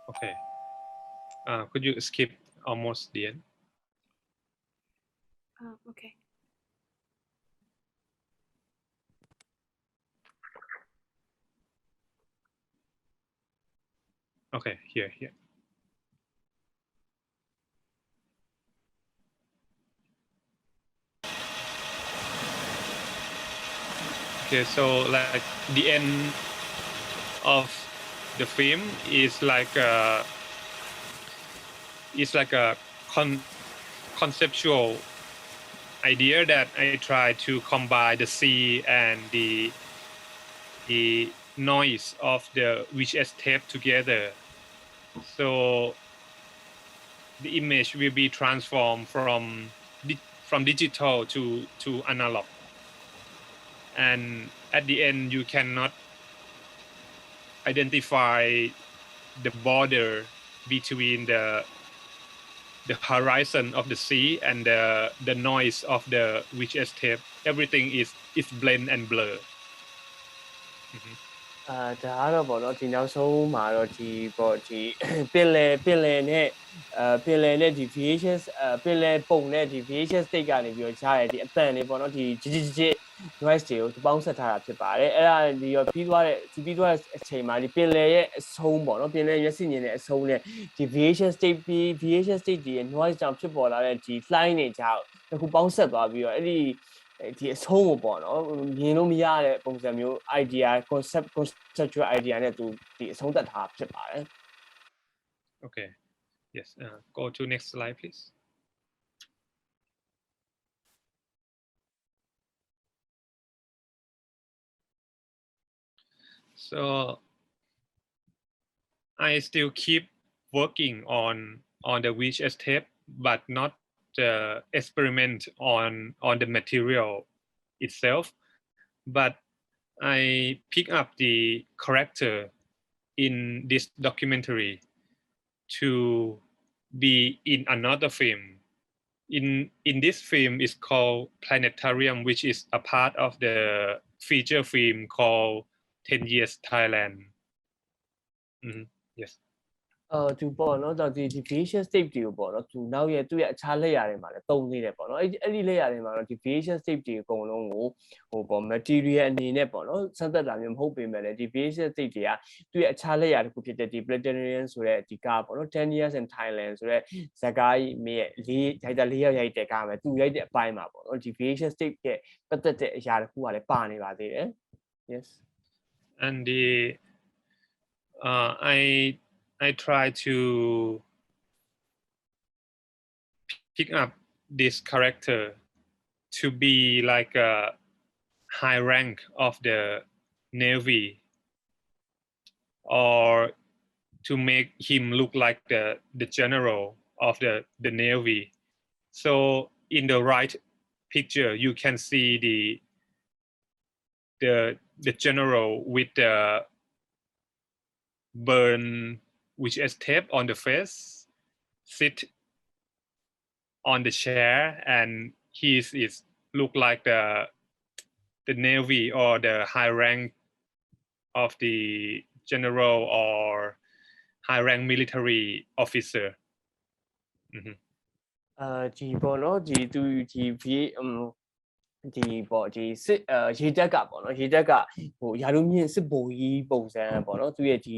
Okay. Could you skip almost the end? Okay. Okay, here. Okay, so like the end of the film is like a conceptual idea that I try to combine the sea and the noise of the VHS tape together. So the image will be transformed from digital to analog, and at the end you cannot identify the border between the horizon of the sea and the noise of the VHS tape. Everything is blend and blur. ဒါကတော့ပေါ့နော်ဒီနောက်ဆုံးမှာတော့ဒီပေါ့ဒီပင်လယ်နဲ့ဒီ VHS ပင်လယ်ပုံနဲ့ဒီ VHS state ကနေပြီးတော့ကြားရဒီအတန်တွေပေါ့နော်ဒီဂျစ် noise တွေကိုပေါင်းဆက်ထားတာဖြစ်ပါတယ်အဲ့ဒါဒီရောပြီးသွားတဲ့အချိန်မှာဒီပင်လယ်ရဲ့အဆုံးပေါ့နော်ပင်လယ်မျက်စိမြင်တဲ့အဆုံးနဲ့ဒီ VHS state ဒီရဲ့ noise ကြောင့်ဖြစ်ပေါ်လာတဲ့ဒီလှိုင်းတွေကြောင့်တစ်ခုပေါင်းဆက်သွားပြီးတော့အဲ့ဒီဒီအဆုံးကိုပေါ့နော်မြင်လို့မရတဲ့ပုံစံမျိုး idea conceptual idea နဲ့သူဒီအဆုံးသတ်ထားဖြစ်ပါတယ် Okay. Yes. Go to next slide, please. So I still keep working on the VHS tape, but not experiment on the material itself. But I pick up the character in this documentary to be in another film. In this film is called Planetarium, which is a part of the feature film called 10 Years Thailand. Yes. သူပေါ့နော်ဒီ VHS tape တွေကိုပေါ့နော်သူနောက်ရဲ့သူ့ရဲ့အခြားလက်ရာတွေမှာလည်းတုံးနေတယ်ပေါ့နော်အဲ့ဒီလက်ရာတွေမှာတော့ဒီ VHS tape တွေအကုန်လုံးကိုဟိုပေါ့ material အနေနဲ့ပေါ့နော်စမ်းသပ်တာမျိုးမဟုတ်ပေမဲ့လည်းဒီ VHS tape တွေကသူ့ရဲ့အခြားလက်ရာတစ်ခုဖြစ်တဲ့ဒီ Planetarium ဆိုတဲ့ဒီကားပေါ့နော်10 years in Thailand ဆိုတဲ့ဇာတ်ကားရဲ့ရိုက်တာ4ယောက်ရိုက်တဲ့ကားမှာသူရိုက်တဲ့အပိုင်းမှာပေါ့နော်ဒီ VHS tape ရဲ့ပတ်သက်တဲ့အရာတစ်ခုကလည်းပါနေပါသေးတယ် Yes. And I try to pick up this character to be like a high rank of the Navy, or to make him look like the general of the Navy. So in the right picture, you can see the general with the burn VHS tape on the face, sit on the chair, and he is look like the Navy or the high rank of the general or high rank military officer. ဒီပေါ့နော်ဒီသူဒီပေါ့ဒီစစ်ရေတက်ကပေါ့နော်ရေတက်ကဟိုယာတို့မြင့်စစ်ဘုံကြီးပုံစံပေါ့နော်သူရဲ့ဒီ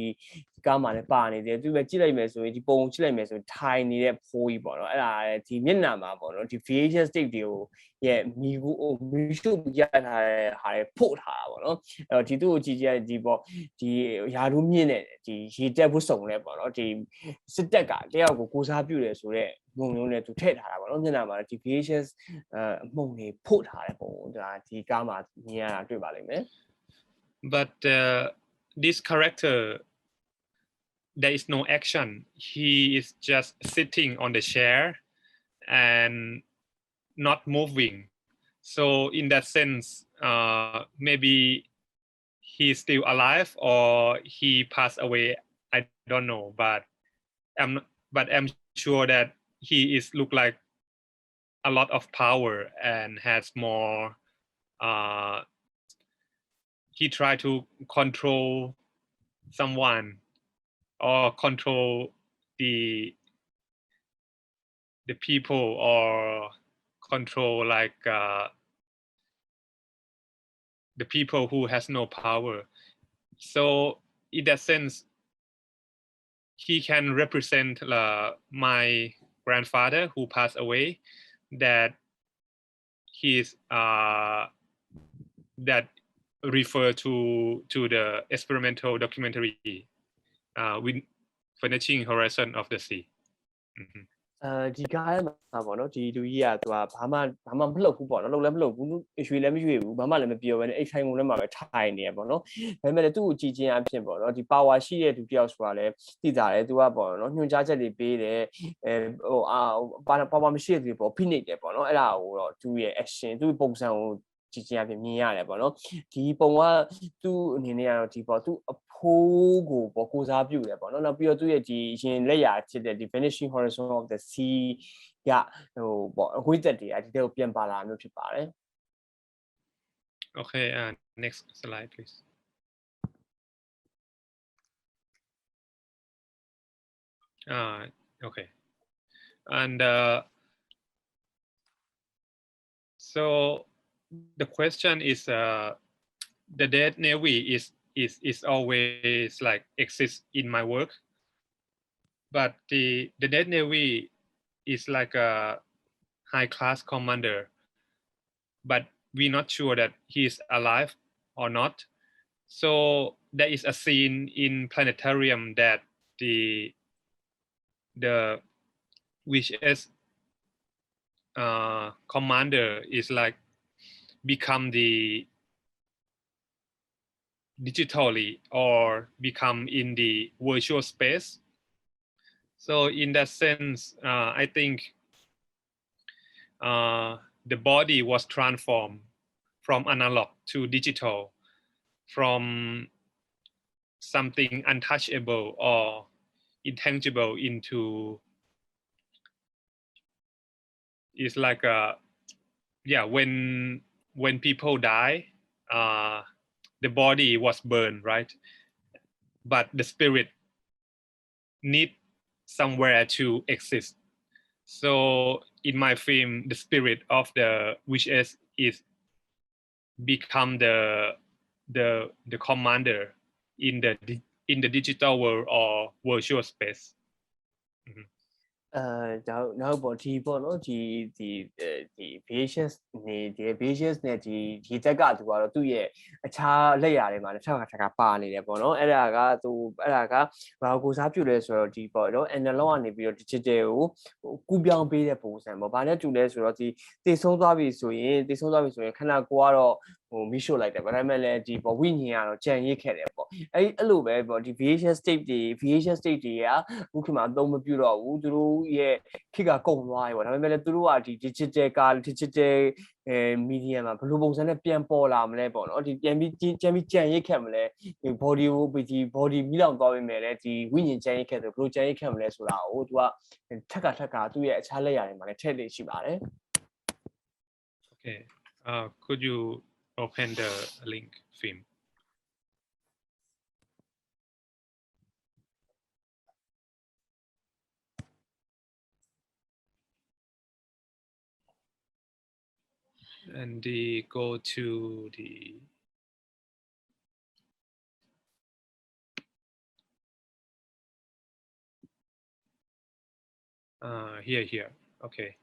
ကားမှာလည်းပါနေတယ်သူပဲကြည့်လိုက်မယ်ဆိုရင်ဒီပုံကြည့်လိုက်မယ်ဆိုရင်ထိုင်နေတဲ့ဖိုးကြီးပေါ့နော်အဲ့ဒါဒီမျက်နှာမှာပေါ့နော်ဒီ VHS tape တွေကိုရဲ့မီရှုရထားတဲ့ဟာတွေဖို့ထားတာပေါ့နော်အဲ့တော့ဒီသူ့ကိုကြည့်ကြဒီပေါ့ဒီယာတို့မြင့်တဲ့ဒီရေတက်ဖို့စုံလဲပေါ့နော်ဒီစစ်တက်ကတယောက်ကိုကိုစားပြုတယ်ဆိုတော့ငုံလုံးနဲ့သူထည့်ထားတာပေါ့နော်မျက်နှာမှာဒီ VHS အမှုန်တွေဖို့ထားတဲ့ပုံဒါဒီကားမှာမြင်ရတာတွေ့ပါလိမ့်မယ် But this character, there is no action. He is just sitting on the chair and not moving. So in that sense, maybe he's still alive or he passed away. I don't know, but I'm sure that he is look like a lot of power and has more. He tried to control someone or control the people, or control like the people who has no power. So in that sense, he can represent my grandfather who passed away, that he's that refer to the experimental documentary with Vanishing Horizon of the Sea. ဒီကားမှာပေါ့နော်ဒီလူကြီးကသူကဘာမှမလုပ်ဘူးပေါ့နော်လုပ်လည်းမလုပ်ဘူးရွှေလည်းမရွှေဘူးဘာမှလည်းမပြောဘဲနဲ့အိတ်ဆိုင်ကုန်ထဲမှာပဲထိုင်နေရပေါ့နော်ဒါပေမဲ့လည်းသူ့ကိုကြည်ချင်းအဖြစ်ပေါ့နော်ဒီ power ရှိတဲ့သူတယောက်ဆိုတာလည်းသိကြတယ်သူကပေါ့နော်ညွှန်ကြားချက်တွေပေးတယ်ဟိုpower မရှိတဲ့သူပေါ့ဖိနှိပ်တယ်ပေါ့နော်အဲ့ဒါကိုတော့သူရဲ့ action သူ့ပုံစံကိုကြည်ချင်းအဖြစ်မြင်ရတယ်ပေါ့နော်ဒီပုံကသူ့အနေနဲ့ကတော့ဒီပေါ့သူအဖိုးကိုပေါ့ကိုစားပြုတယ်ပေါ့နော်နောက်ပြီးတော့သူ့ရဲ့ဒီရင်လက်ရာဖြစ်တဲ့ဒီ Vanishing Horizon of the Sea ကဟိုပေါ့အခွင့်အရေးတွေကဒီတဲ့ကိုပြန်ပါလာမျိုးဖြစ်ပါတယ် Okay, next slide please. Okay, and so the question is the dead navy is always like exists in my work, but the dead navy is like a high class commander, but we're not sure that he is alive or not. So there is a scene in planetarium that the VHS commander is like become the digitally or become in the virtual space. So in that sense, I think the body was transformed from analog to digital, from something untouchable or intangible into is like when people die, the body was burned, right? But the spirit need somewhere to exist. So in my film, the spirit of the VHS is become the commander in the digital world or virtual space. နောက်ပေါ့ဒီပေါ့နော်ဒီ VHS နဲ့ဒီ VHS နဲ့ဒီတက်ကသူကတော့သူ့ရဲ့အခြားလက်ရာတွေမှာတစ်ခါပါနေတယ်ပေါ့နော်အဲ့ဒါကဘာကိုစားပြုလဲဆိုတော့ဒီပေါ့နော် analog ကနေပြီးတော့ digital ကိုကူးပြောင်းပေးတဲ့ပုံစံပေါ့ဘာနဲ့တူလဲဆိုတော့ဒီတည်ဆုံးသွားပြီဆိုရင်ခဏကိုကတော့ဟိုမိရှို့လိုက်တယ်ဗဒါပေမဲ့လည်းဒီပေါ့ဝိညာဉ်ကတော့ကြံရစ်ခဲ့တယ်ပေါ့အဲ့လိုပဲပေါ့ဒီ VHS state တွေကအခုခေတ်မှာအသုံးမပြုတော့ဘူးသူတို့ရဲ့ခေတ်ကကုန်သွားပြီပေါ့ဒါပေမဲ့လည်းသူတို့ကဒီ digital media မှာဘယ်လိုပုံစံနဲ့ပြန်ပေါ်လာမလဲပေါ့နော်ဒီပြန်ပြီးကြံရစ်ခဲ့မလဲဒီ body ကိုဒီ body မိလောင်သွားပြီမဲ့လည်းဒီဝိညာဉ်ကြံရစ်ခဲ့ဆိုဘယ်လိုကြံရစ်ခဲ့မလဲဆိုတာကိုသူကထက်ကသူ့ရဲ့အခြားလက်ရာတွေမှာလည်းထည့်လို့ရှိပါတယ် Okay, could you open the link film? And go to the here. Okay.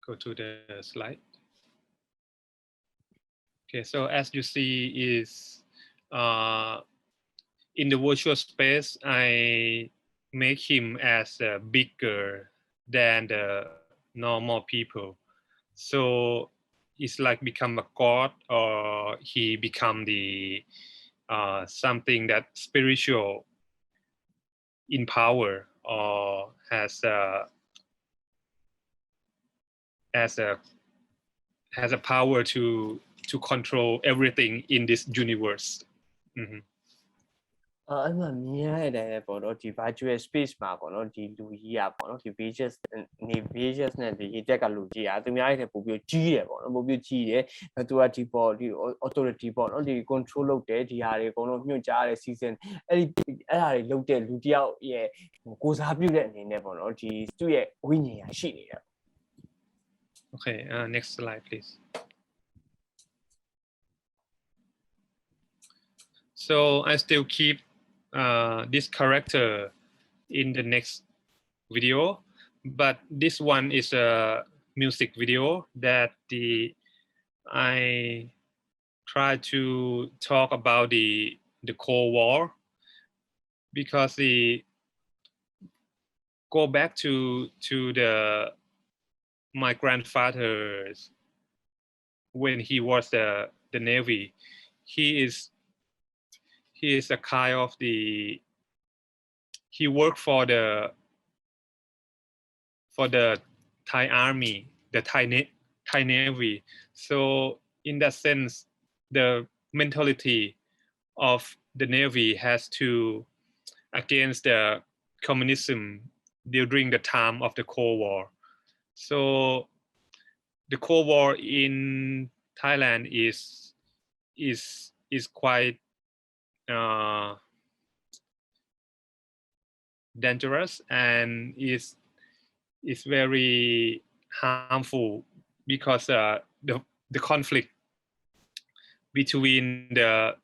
go to the slide. Okay, so as you see is in the virtual space, I make him as bigger than the normal people. So it's like become a god, or he become the something that spiritual in power, or has a power to control everything in this universe. Mm-hmm. အဲ့မှာမြင်ရတဲ့ပေါ့နော်ဒီ virtual space မှာပေါ့နော်ဒီလူကြီးอ่ะပေါ့နော်ဒီ VHS နေ VHS နဲ့ဒီရေတက်ကလူကြီးอ่ะသူများရဲ့ပို့ပြီးကြီးတယ်ပေါ့နော်ပို့ပြီးကြီးတယ်သူကဒီပေါ့ဒီ authority ပေါ့နော်ဒီ control လုပ်တယ်ဒီဟာတွေအကုန်လုံးညွှန်ကြားတဲ့ season အဲ့ဟာတွေလုပ်တဲ့လူတယောက်ရဲ့ကိုစားပြုတဲ့အနေနဲ့ပေါ့နော်ဒီသူ့ရဲ့ဝိညာဉ်ရရှိနေတယ် Okay, next slide please. So I still keep this character in the next video, but this one is a music video that I try to talk about the Cold War, because go back to my grandfather's when he was the Navy. He is a kind of he worked for the Thai Army, the Thai Navy. So in that sense, the mentality of the Navy has to against the communism during the time of the Cold War. So the Cold War in Thailand is quite dangerous, and is very harmful, because the conflict between the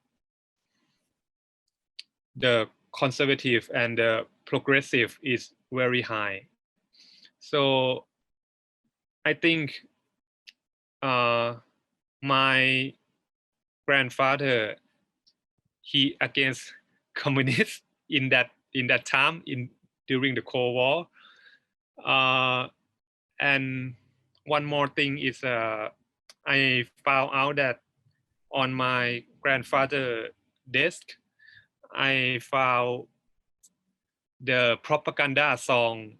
conservative and the progressive is very high. So I think my grandfather, he against communists in that time during the Cold War. And one more thing is I found out that on my grandfather's desk, I found the propaganda song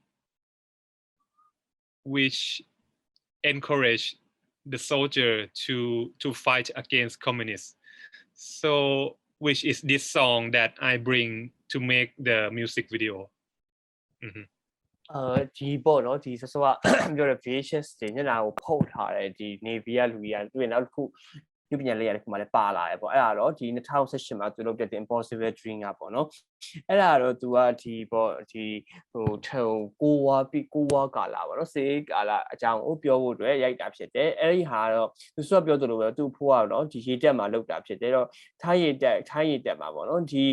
which encouraged the soldier to fight against communists. So which is this song that I bring to make the music video. Mm-hmm. ဒီပေါ့နော်ဒီဆိုတော့ပြောတဲ့ VHS တွေညနာကိုဖုတ်ထားတယ်ဒီ Navy ကလူကြီးကတွေ့နောက်တစ်ခုပြုပညာလေးရတစ်ခုမှလည်းပါလာတယ်ပေါ့အဲ့ဒါတော့ဒီ2018မှာသူလုပ်တဲ့ Impossible Dream ကပေါ့နော်အဲ့ဒါတော့သူကဒီပေါ့ဒီကိုဝါကာလာပေါ့နော်စေကာလာအကြောင်းကိုပြောဖို့အတွက်ရိုက်တာဖြစ်တယ်အဲ့ဒီဟာတော့သူစွတ်ပြောသလိုပဲသူဖိုးကတော့ဒီရေတက်မှာလုပ်တာဖြစ်တယ်တော့ထိုင်းရေတက်မှာပေါ့နော်ဒီ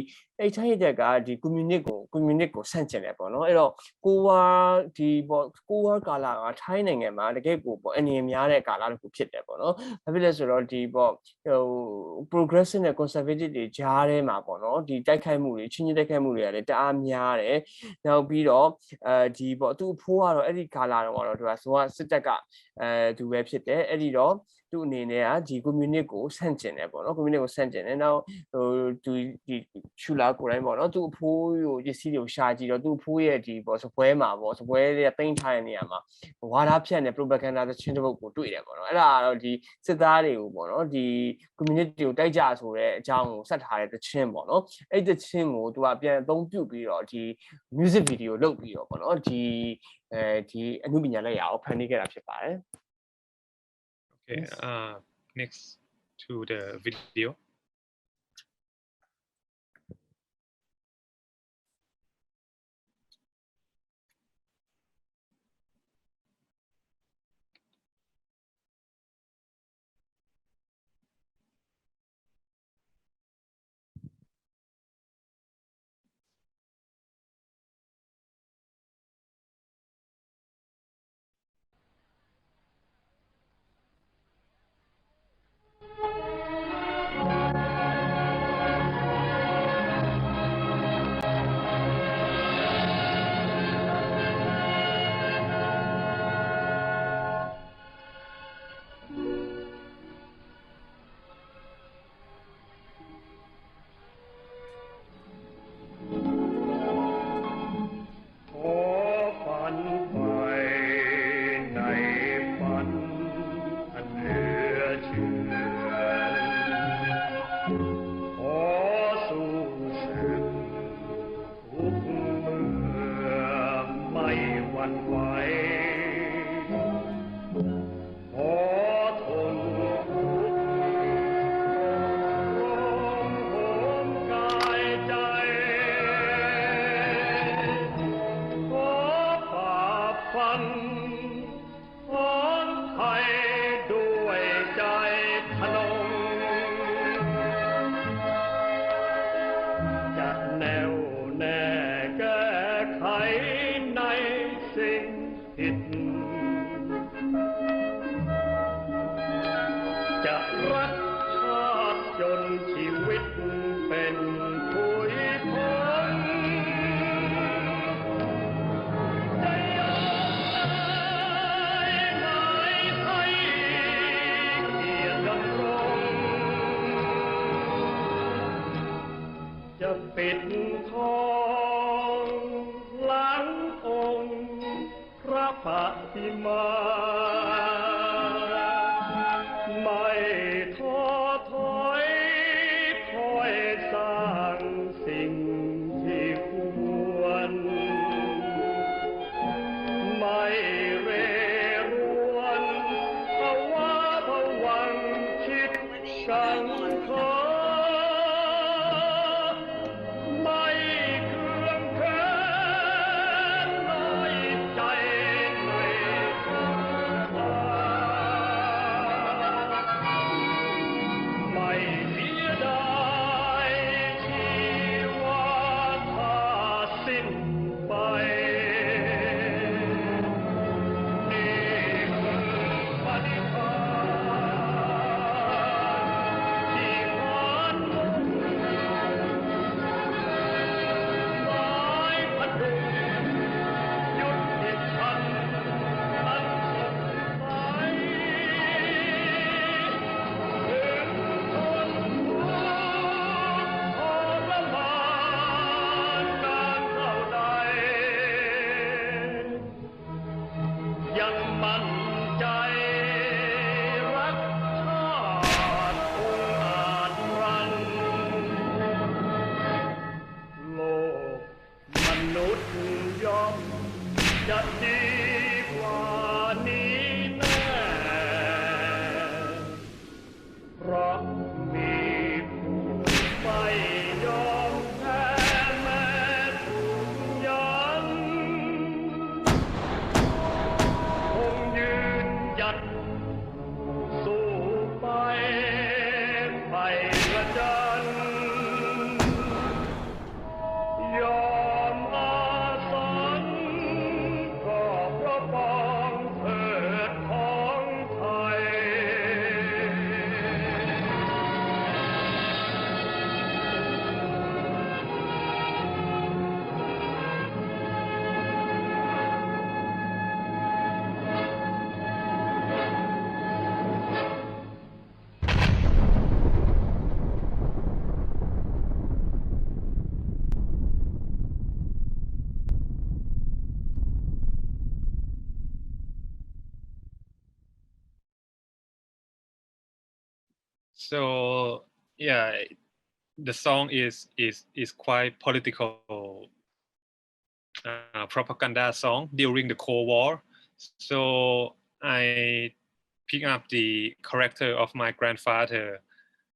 အဲ့ထိုင်းရေတက်ကဒီ community ကိုဆန့်ကျင်တယ်ပေါ့နော်အဲ့တော့ကိုဝါကာလာကထိုင်းနိုင်ငံမှာတကယ်ကိုပေါ့အနေများတဲ့ကာလာတစ်ခုဖြစ်တယ်ပေါ့နော်ဘာဖြစ်လဲဆိုတော့ဒီပေါ့progressive နဲ့ conservative တွေကြားထဲမှာပေါ့နော်ဒီတိုက်ခိုက်မှုတွေချင်းချင်းတိုက်ခိုက်မှုတွေကလည်းတအားများတယ်နောက်ပြီးတော့ဒီပေါ့သူ့ဖိုးကတော့အဲ့ဒီကာလာတော့သူကစစ်တပ်ကသူပဲဖြစ်တယ်အဲ့ဒီတော့သူ့အနေနဲ့ကဒီ community ကိုဆန့်ကျင်တယ်ပေါ့နော် community ကိုဆန့်ကျင်တယ်နောက်သူဒီရှူလာကိုယ်တိုင်ပေါ့နော်သူ့အဖိုးကိုပစ္စည်းတွေကိုရှာကြည့်တော့သူ့အဖိုးရဲ့ဒီပေါ့စပွဲမှာပေါ့စပွဲလေးတိမ့်ထားတဲ့နေရာမှာဝါဒဖြန့်တဲ့ propaganda သချင်းတစ်ပုဒ်ကိုတွေ့တယ်ပေါ့နော်အဲ့ဒါကတော့ဒီစစ်သားတွေကိုပေါ့နော်ဒီ community ကိုတိုက်ကြဆိုတဲ့အကြောင်းကိုဆက်ထားတဲ့သချင်းပေါ့နော်အဲ့သချင်းကိုသူကပြန်အသုံးပြုပြီးတော့ဒီ music video လုပ်ပြီးတော့ပေါ့နော်ဒီအမှုပညာလက်ရာကိုဖန်တီးခဲ့တာဖြစ်ပါတယ် Okay, next to the video. นของไทยด้วยใจพนมจะแน่วแน่แก้ไขในสิ่งผิดจะรักชาติจนชีวิตเป็นผุยพงจะยอมนายให้เกียรติดำรงจะปิดทองหลังองค์พระปฏิมาไม่ท้อถอยคอยสร้างสิ่งที่ควรไม่เร่รวนภาวะผวังค์คิดกังขาไม่เคืองแค้นน้อยใจในตาไม่เสียดายชีวาถ้าสิ้นไปนี่คือปณิธานที่หวานมุ่งหมายพดุงยุติธรรมอันสดใสถึงทนทุกข์ทรมานนานเท่าใดยังมั่นใจรักชาติองค์อาจรันโลกมนุษย์ย่อมจะดีกว่านี้แน่เพราะมีผู้ไม่ยอมแพ้แม้ทุกยันคงยืนหยัดสู้ไปประจันยอมอาสันก็เพราะปองเถิดของไทย So yeah, the song is quite political propaganda song during the Cold War. So I pick up the character of my grandfather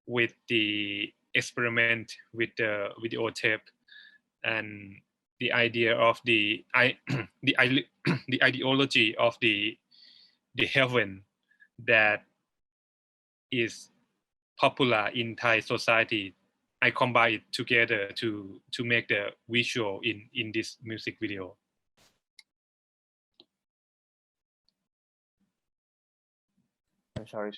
with the experiment with the videotape and the idea of the the ideology of the heaven that is popular in Thai society. I combine it together to make the visual in this music video. I'm sorry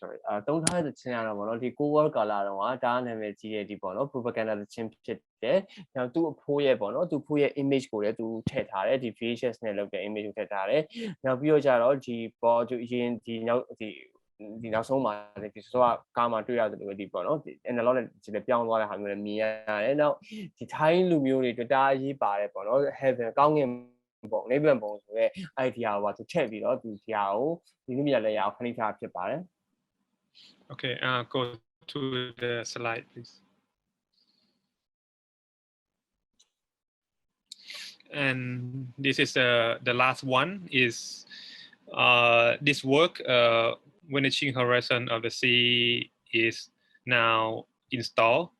တုံးထားတဲ့ချင်းရတော့ဗောနော်ဒီကိုဝေါ်ကာလာတော့ဒါနာမည်ကြီးရဲ့ဒီဗောနော် propaganda တဲ့ချင်းဖြစ်တယ်။နောက်သူ့အဖိုးရဲ့ဗောနော်သူ့ဖိုးရဲ့ image ကိုလည်းသူထည့်ထားတယ်ဒီ VHS နဲ့လုပ်တဲ့ image ကိုထည့်ထားတယ်။နောက်ပြီးတော့ကြတော့ဒီပေါ်သူအရင်ဒီနောက်ဆုံးမှာဒီဆိုတော့ကားမှာတွေ့ရတယ်လို့ဒီပေါ့နော်ဒီ analog နဲ့ဒီလည်းပြောင်းသွားတဲ့ဟာမျိုးလည်းမြင်ရတယ်။နောက်ဒီ Thai လူမျိုးတွေတွေ့တာအရေးပါတယ်ပေါ့နော် heaven ကောင်းငင်ပုံနိဗ္ဗာန်ပုံဆိုရဲ idea ကိုသူထည့်ပြီးတော့ဒီဟာကိုဒီနည်းပြလည်းရအောင်ခဏထားဖြစ်ပါတယ် Okay, go to the slide, please. And this is the last one is this work, Vanishing Horizon of the Sea, is now installed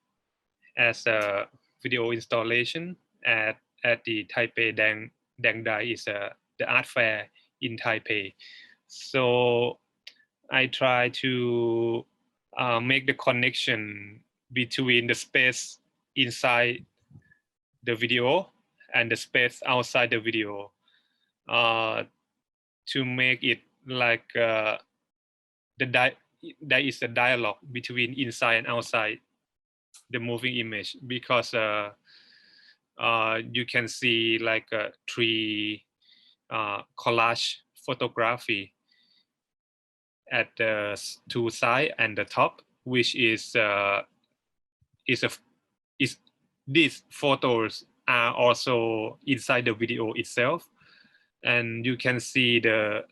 as a video installation at the Taipei Dang Dai is the art fair in Taipei. So I try to make the connection between the space inside the video and the space outside the video to make it like there is a dialogue between inside and outside the moving image, because you can see like three collage photography at the two side and the top, which is these photos are also inside the video itself, and you can see the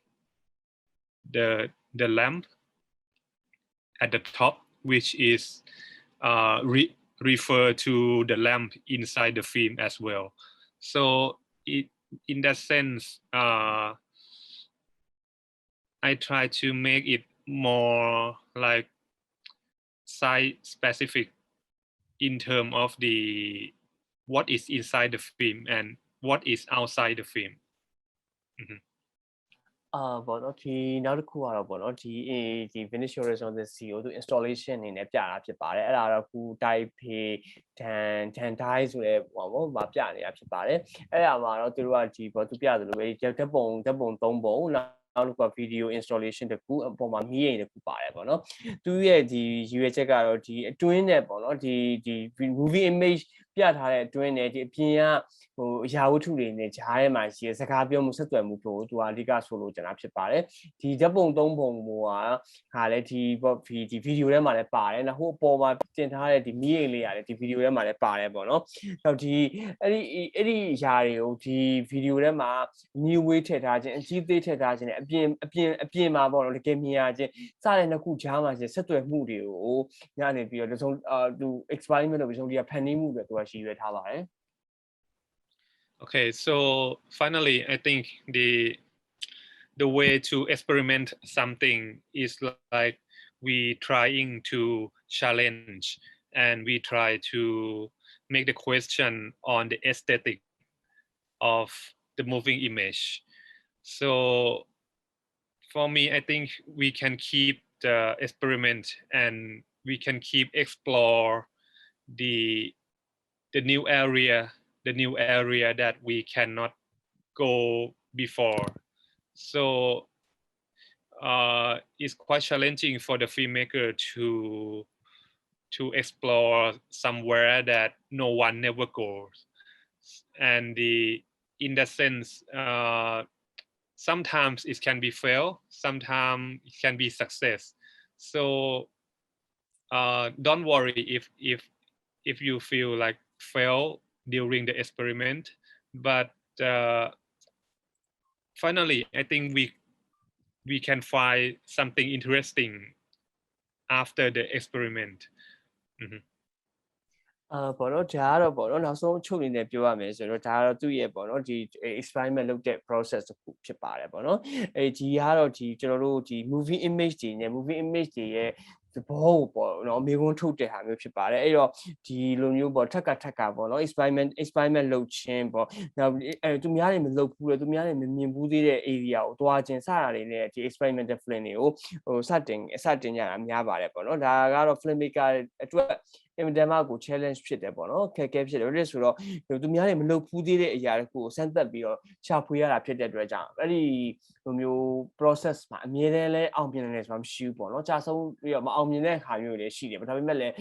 lamp at the top, which is refer to the lamp inside the film as well. So in that sense, I try to make it more like site specific in terms of the what is inside the film and what is outside the film. ပေါ့နော်ဒီနောက်တစ်ခုကတော့ပေါ့နော်ဒီ Vanishing Horizon ကိုသူ installation အနေနဲ့ပြတာဖြစ်ပါတယ်အဲ့ဒါတော့ခုတိုက်ဖေဒန်တိုင်းဆိုတဲ့ဟောပေါ့မပြနေတာဖြစ်ပါတယ်အဲ့ဒါမှာတော့သူတို့ကဒီပေါ့သူပြသလိုပဲဓာတ်ပုံ3ပုံနောက်တစ်ခုက video installation တခုအပေါ်မှာမြည်ရင်တခုပါတယ်ပေါ့နော်သူရဲ့ဒီရွေချက်ကတော့ဒီအတွင်းနဲ့ပေါ့နော်ဒီ movie image ပြထားတဲ့အတွင်းနဲ့ဒီအပြင်ကဟိုအရာဝတ္ထုတွေနဲ့ဂျားထဲမှာရှိတဲ့စကားပြောမှုဆက်သွယ်မှုကိုသူအဓိကဆိုလို့ကျန်တာဖြစ်ပါတယ်ဒီဓာတ်ပုံ3ပုံဟာလည်းဒီပေါ့ဒီဗီဒီယိုထဲမှာလည်းပါတယ်နော်ဟိုအပေါ်မှာတင်ထားတဲ့ဒီမီးအိမ်လေးရတယ်ဒီဗီဒီယိုထဲမှာလည်းပါတယ်ပေါ့နော်နောက်ဒီအဲ့ဒီအရာတွေကိုဒီဗီဒီယိုထဲမှာnew way ထည့်ထားခြင်းအကြီးသေးထည့်ထားခြင်းနဲ့အပြင်မှာပေါ့နော်တကယ်မြင်ရခြင်းစတဲ့နှစ်ခုဂျားမှာရှိဆက်သွယ်မှုတွေကိုညနေပြီးတော့သူ experiment လုပ်ပြီးဆုံးဒီကဖန်တီးမှုတွေသူကရှိရွေးထားပါတယ် Okay, so finally, I think the way to experiment something is like we trying to challenge and we try to make the question on the aesthetic of the moving image. So for me, I think we can keep the experiment and we can keep explore the new area that we cannot go before. So it's quite challenging for the filmmaker to explore somewhere that no one never goes. And in that sense, sometimes it can be fail, sometimes it can be success. So don't worry if you feel like fail during the experiment, but finally I think we can find something interesting after the experiment. ပေါ့နော်ဒါကတော့ပေါ့နော်နောက်ဆုံးချုပ်အနေနဲ့ပြောရမယ်ဆိုတော့ဒါကတော့သူ့ရဲ့ပေါ့နော်ဒီ experiment လုပ်တဲ့ process တစ်ခုဖြစ်ပါတယ်ပေါ့နော်ဒီကတော့ဒီကျွန်တော်တို့ဒီ movie image တွေနဲ့ movie image တွေရဲ့သဘောပေါ့နော်အမေကုန်းထုတ်တဲ့ဟာမျိုးဖြစ်ပါတယ်အဲ့တော့ဒီလိုမျိုးပေါ့ထက်ကပေါ့နော် experiment လုပ်ခြင်းပေါ့နောက်သူများတွေမလုပ်ဘူးလေသူများတွေမမြင်ဘူးသေးတဲ့ area ကိုတွားခြင်းစတာတွေနဲ့ဒီ experimental film တွေကိုဟိုစတင်ကြတာများပါတယ်ပေါ့နော်ဒါကတော့ filmmaker အတွက်အင်မတန်မှကို challenge ဖြစ်တယ်ပေါ့နော်ခက်ခဲဖြစ်တယ်လို့ဆိုတော့သူများတွေမလုပ်ဘူးသေးတဲ့အရာတခုကိုစမ်းသပ်ပြီးတော့ရှာဖွေရတာဖြစ်တဲ့အတွက်ကြောင့်အဲ့ဒီလိုမျိုး process မှာအမြဲတမ်းလဲအောင်မြင်နေတယ်ဆိုတာမရှိဘူးပေါ့နော်ကြာဆုံးပြီးတော့မအောင်မြင်တဲ့ခါမျိုးတွေရှိတယ်ဒါပေမဲ့လည်း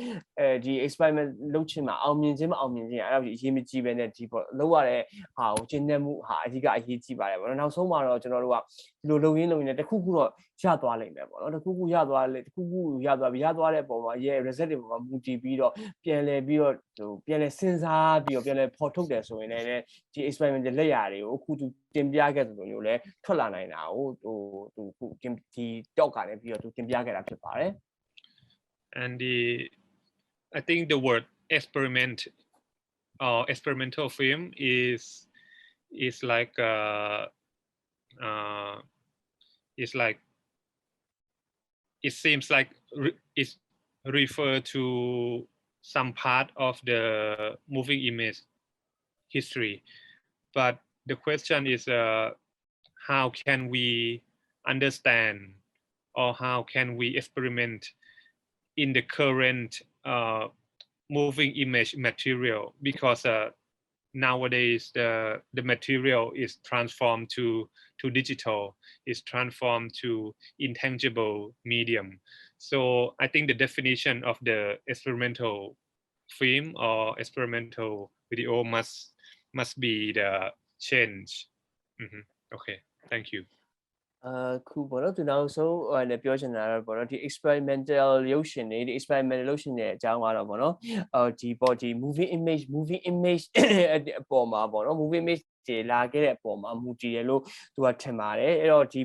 ဒီ experiment လုပ်ချင်မှာအောင်မြင်ခြင်းမအောင်မြင်ခြင်းအဲ့ဒါကြီးအရေးမကြီးပဲနဲ့ဒီပေါ့လောက်ရတဲ့ဟာကိုကျင့်တဲ့မှုဟာအဓိကအရေးကြီးပါတယ်ပေါ့နော်နောက်ဆုံးမှာတော့ကျွန်တော်တို့ကဒီလိုလုပ်ရင်းနဲ့တခုခုတော့ရသွားလိမ့်မယ်ပေါ့နော်တခုခုရသွားတဲ့အပေါ်မှာရဲ့ result တွေပေါ်မှာမူတည်ပြီးတော့ပြန်လဲစဉ်းစားပြီးတော့ပြန်လဲဖော်ထုတ်တယ်ဆိုရင်လည်းဒီ experiment လက်ရာတွေကိုအခုသူတင်ပြခဲ့တဲ့လိုမျိုးလဲထွက်လာနိုင်တာကိုသူဒီ talk ကလည်းပြီးတော့သူတင်ပြခဲ့တာဖြစ်ပါတယ် and I think the word experiment or experimental film is like it seems like it's refer to some part of the moving image history, but the question is how can we understand or how can we experiment in the current moving image material, because nowadays the material is transformed to digital, is transformed to intangible medium. So I think the definition of the experimental film or experimental video must be the change. Okay, thank you. ခုပေါ့နော်သူနောက်ဆုံးလည်းပြောချင်တာတော့ပေါ့နော်ဒီ experimental ရုပ်ရှင်တွေဒီ experimental ရုပ်ရှင်တွေအကြောင်းကတော့ပေါ့နော်ဒီ moving image အပေါ်မှာပေါ့နော် moving image တွေလာခဲ့တဲ့အပေါ်မှာမူတည်တယ်လို့သူကထင်ပါတယ်အဲ့တော့ဒီ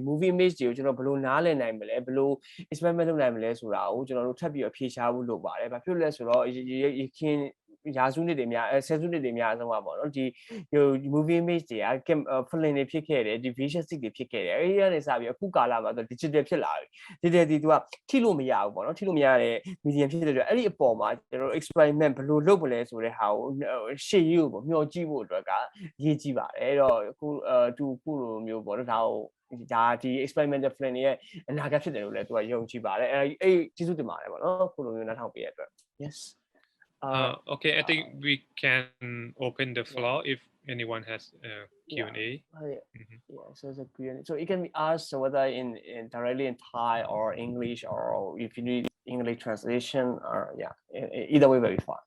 movie image တွေကိုကျွန်တော်ဘယ်လိုနားလည်နိုင်မလဲဘယ်လို experiment လုပ်နိုင်မလဲဆိုတာကိုကျွန်တော်တို့ထပ်ပြီးအဖြေရှာဖို့လိုပါတယ်ဘာဖြစ်လို့လဲဆိုတော့ခင်ရာစုနှစ်တွေများဆယ်စုနှစ်တွေများအဆုံးပါပေါ့နော်ဒီ movie image တွေက film တွေဖြစ်ခဲ့တယ်ဒီ VHS တွေဖြစ်ခဲ့တယ်အဲ့ဒီကနေစပြီးအခုကာလမှာဆို digital ဖြစ်လာပြီ digital ဒီသူကထိလို့မရဘူးပေါ့နော်ထိလို့မရတဲ့ medium ဖြစ်တဲ့အတွက်အဲ့ဒီအပေါ်မှာကျွန်တော်တို့ experiment ဘယ်လိုလုပ်မလဲဆိုတဲ့ဟာကိုရှေ့ရေးကိုမျှော်ကြည့်ဖို့အတွက်ကရေးကြည့်ပါတယ်အဲ့တော့အခုသူခုလိုမျိုးပေါ့နော်ဒါဒီ experimental film ရဲ့အနာဂတ်ဖြစ်တယ်လို့လည်းသူကယုံကြည်ပါတယ်အဲ့ကျေးဇူးတင်ပါတယ်ပေါ့နော်ခုလိုမျိုးနားထောင်ပေးရတဲ့အတွက် yes okay, I think we can open the floor if anyone has Q&A. Yeah, so it's a Q&A. So it can be asked whether in directly in Thai or English, or if you need English translation, or yeah, either way very fine.